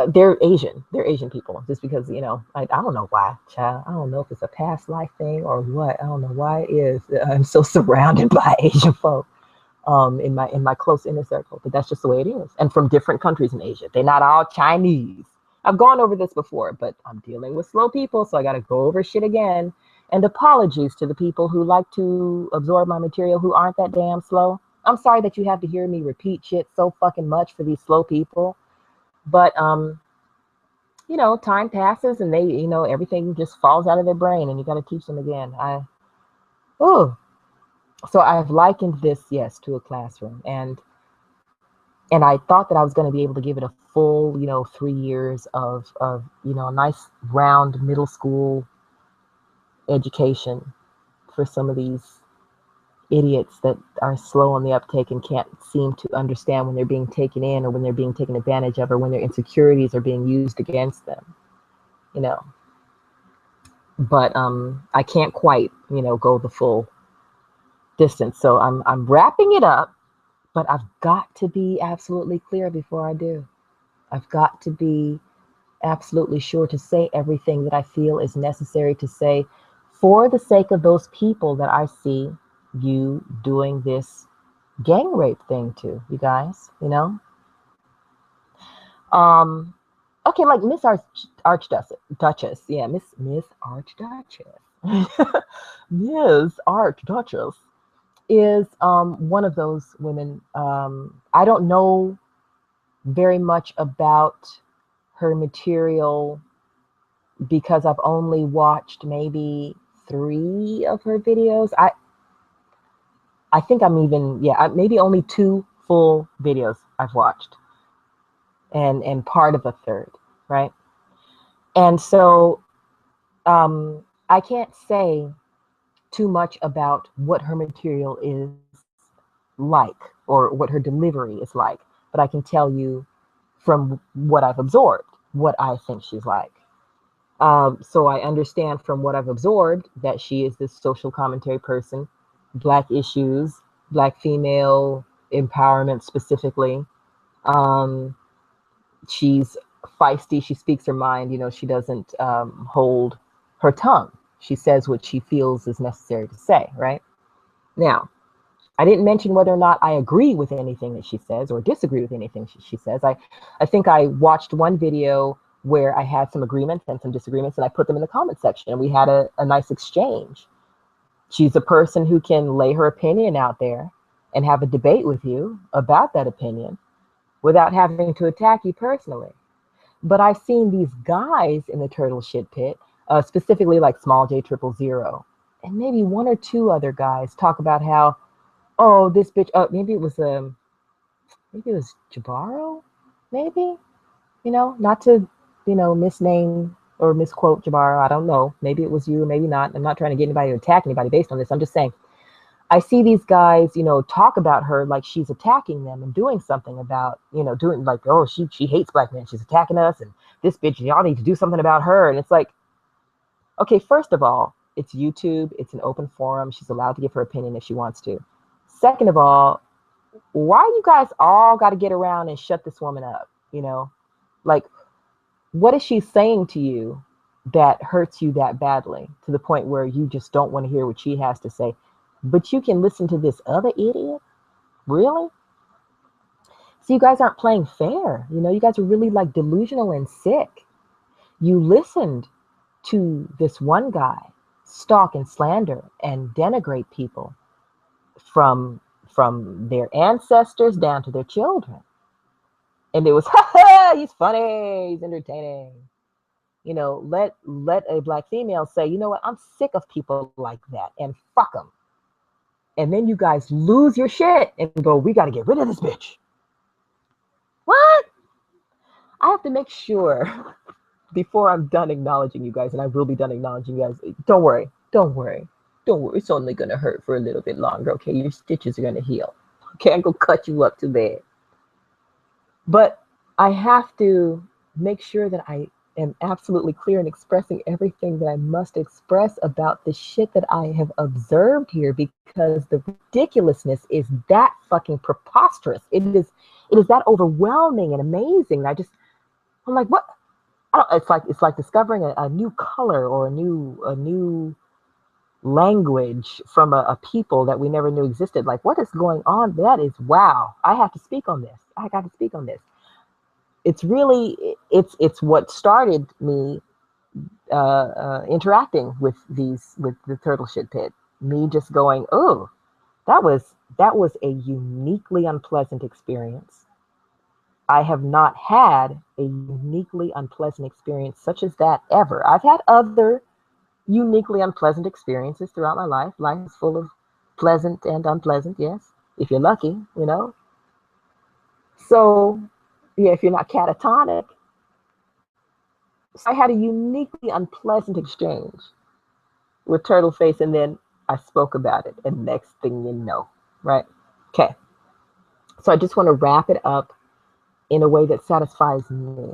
they're Asian. They're Asian people, just because I don't know why, child. I don't know if it's a past life thing or what. I don't know why it is. I'm so surrounded by Asian folk in my close inner circle, but that's just the way it is. And from different countries in Asia, they're not all Chinese. I've gone over this before, but I'm dealing with slow people, so I got to go over shit again. And apologies to the people who like to absorb my material who aren't that damn slow. I'm sorry that you have to hear me repeat shit so fucking much for these slow people. But time passes and they, everything just falls out of their brain and you got to teach them again. So I've likened this, yes, to a classroom, and I thought that I was going to be able to give it a full, 3 years of a nice round middle school education for some of these idiots that are slow on the uptake and can't seem to understand when they're being taken in or when they're being taken advantage of or when their insecurities are being used against them, But I can't quite, go the full distance. So I'm wrapping it up, but I've got to be absolutely clear before I do. I've got to be absolutely sure to say everything that I feel is necessary to say for the sake of those people that I see you doing this gang rape thing to, you guys, Okay, like Miss Archduchess. Yeah, Miss Archduchess. Miss Archduchess is one of those women. I don't know very much about her material because I've only watched maybe 3 of her videos. I think I'm even, maybe only 2 full videos I've watched and part of a third, right? And so I can't say too much about what her material is like or what her delivery is like, but I can tell you from what I've absorbed what I think she's like. So I understand from what I've absorbed that she is this social commentary person, Black issues, Black female empowerment specifically. She's feisty. She speaks her mind. She doesn't hold her tongue. She says what she feels is necessary to say, right? Now, I didn't mention whether or not I agree with anything that she says or disagree with anything she says. I think I watched one video where I had some agreements and some disagreements, and I put them in the comment section, and we had a nice exchange. She's a person who can lay her opinion out there and have a debate with you about that opinion without having to attack you personally. But I've seen these guys in the turtle shit pit, specifically like Small J 000, and maybe 1 or 2 other guys talk about how, oh, this bitch, maybe it was Jabaro, maybe, not to, misname or misquote Jabaro. I don't know. Maybe it was you, maybe not. I'm not trying to get anybody to attack anybody based on this. I'm just saying, I see these guys, talk about her like she's attacking them and doing something about, doing like, oh, she hates Black men. She's attacking us. And this bitch, y'all need to do something about her. And it's like, okay, first of all, it's YouTube. It's an open forum. She's allowed to give her opinion if she wants to. Second of all, why you guys all got to get around and shut this woman up? Like, what is she saying to you that hurts you that badly to the point where you just don't want to hear what she has to say? But you can listen to this other idiot? Really? So you guys aren't playing fair. You guys are really like delusional and sick. You listened to this one guy stalk and slander and denigrate people from from their ancestors down to their children. And it was, ha ha, he's funny, he's entertaining. You know, let a black female say, you know what, I'm sick of people like that, and fuck them. And then you guys lose your shit and go, we got to get rid of this bitch. What? I have to make sure before I'm done acknowledging you guys, and I will be done acknowledging you guys. Don't worry, don't worry, don't worry. It's only gonna hurt for a little bit longer. Okay, your stitches are gonna heal. Okay, I'm gonna cut you up too bad. But I have to make sure that I am absolutely clear in expressing everything that I must express about the shit that I have observed here, because the ridiculousness is that fucking preposterous. It is that overwhelming and amazing. I'm like, what? I don't, it's like discovering a new color or a new language from a people that we never knew existed. Like, what is going on? That is wow. I have to speak on this. I got to speak on this. It's really it's what started me interacting with the turtle shit pit. Me just going, oh, that was a uniquely unpleasant experience. I have not had a uniquely unpleasant experience such as that ever. I've had other uniquely unpleasant experiences throughout my life. Life is full of pleasant and unpleasant, yes, if you're lucky, you know. So, yeah, if you're not catatonic. So I had a uniquely unpleasant exchange with Turtle Face, and then I spoke about it, and next thing you know, right? Okay. So I just want to wrap it up in a way that satisfies me.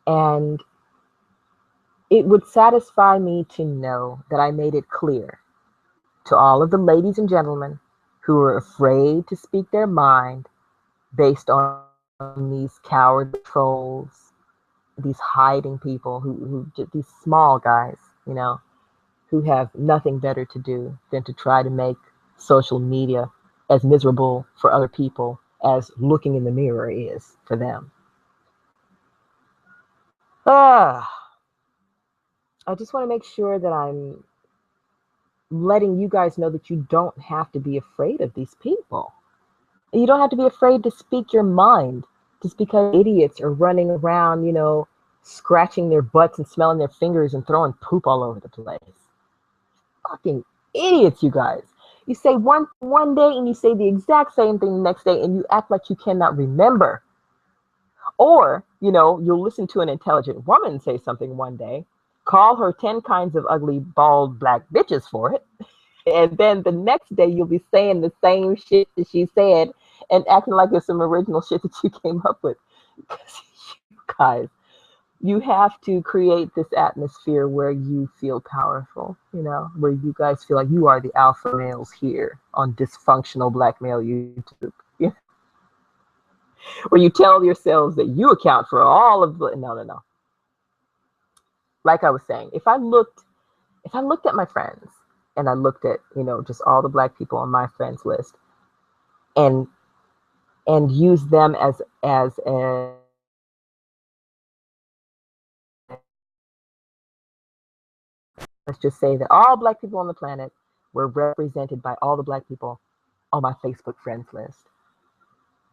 And it would satisfy me to know that I made it clear to all of the ladies and gentlemen who are afraid to speak their mind based on these coward trolls, these hiding people these small guys, you know, who have nothing better to do than to try to make social media as miserable for other people as looking in the mirror is for them. Ah, I just want to make sure that I'm letting you guys know that you don't have to be afraid of these people. You don't have to be afraid to speak your mind just because idiots are running around, you know, scratching their butts and smelling their fingers and throwing poop all over the place. Fucking idiots, you guys. You say one day and you say the exact same thing the next day, and you act like you cannot remember. Or, you know, you'll listen to an intelligent woman say something one day, call her 10 kinds of ugly, bald, black bitches for it, and then the next day you'll be saying the same shit that she said and acting like it's some original shit that you came up with. Because you guys, you have to create this atmosphere where you feel powerful, you know, where you guys feel like you are the alpha males here on dysfunctional black male YouTube. You know? Where you tell yourselves that you account for all of the no. Like I was saying, if I looked at my friends and I looked at, you know, just all the black people on my friends list and used them as a let's just say that all black people on the planet were represented by all the black people on my Facebook friends list.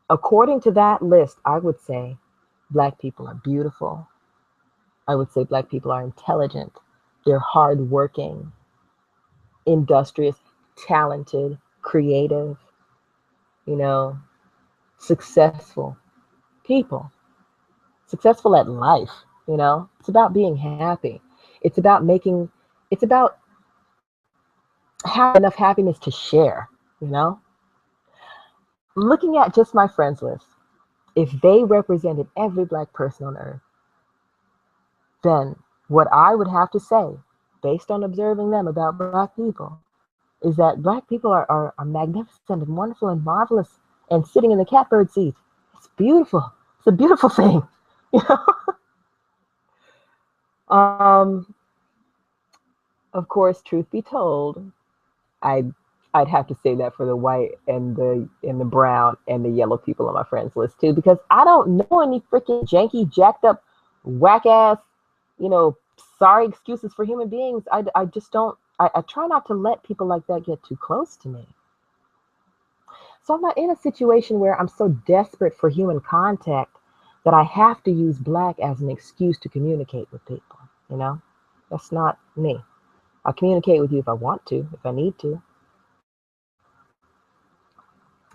According to that list, I would say black people are beautiful. I would say black people are intelligent. They're hardworking, industrious, talented, creative, you know, successful people. Successful at life, you know. It's about being happy. It's about having enough happiness to share, you know. Looking at just my friends list, if they represented every black person on earth, then what I would have to say, based on observing them about black people, is that black people are magnificent and wonderful and marvelous and sitting in the catbird seat. It's beautiful. It's a beautiful thing. You know? Of course, truth be told, I'd have to say that for the white and the brown and the yellow people on my friends list too, because I don't know any freaking janky, jacked up, whack ass, you know, sorry excuses for human beings. I just don't. I try not to let people like that get too close to me. So I'm not in a situation where I'm so desperate for human contact that I have to use black as an excuse to communicate with people. You know, that's not me. I'll communicate with you if I want to, if I need to.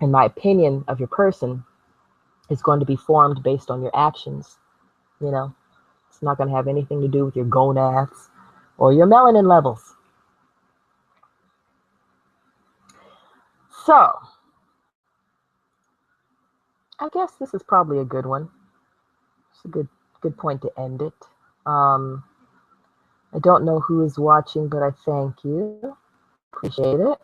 And my opinion of your person is going to be formed based on your actions. You know, it's not going to have anything to do with your gonads or your melanin levels. So, I guess this is probably a good one. It's a good point to end it. I don't know who is watching, but I thank you. Appreciate it.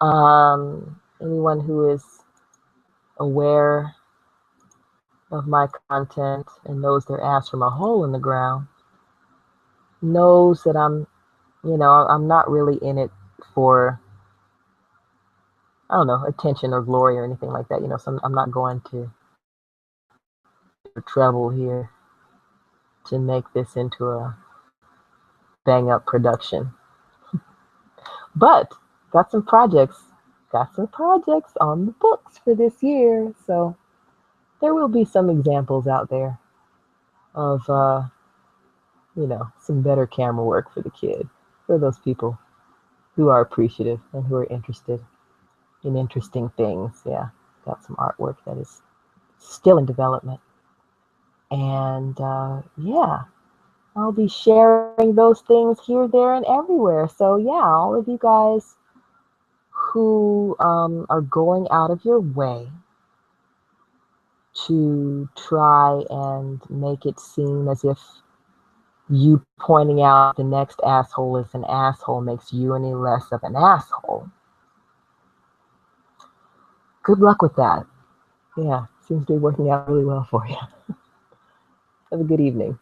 Anyone who is aware of my content and knows their ass from a hole in the ground knows that I'm not really in it for, I don't know, attention or glory or anything like that. So I'm not going to trouble here to make this into a bang up production. But got some projects on the books for this year. So there will be some examples out there of, some better camera work for the kid, for those people who are appreciative and who are interested in interesting things. Yeah, got some artwork that is still in development. And yeah, I'll be sharing those things here, there, and everywhere. So yeah, all of you guys who are going out of your way to try and make it seem as if you pointing out the next asshole is an asshole makes you any less of an asshole. Good luck with that. Yeah, seems to be working out really well for you. Have a good evening.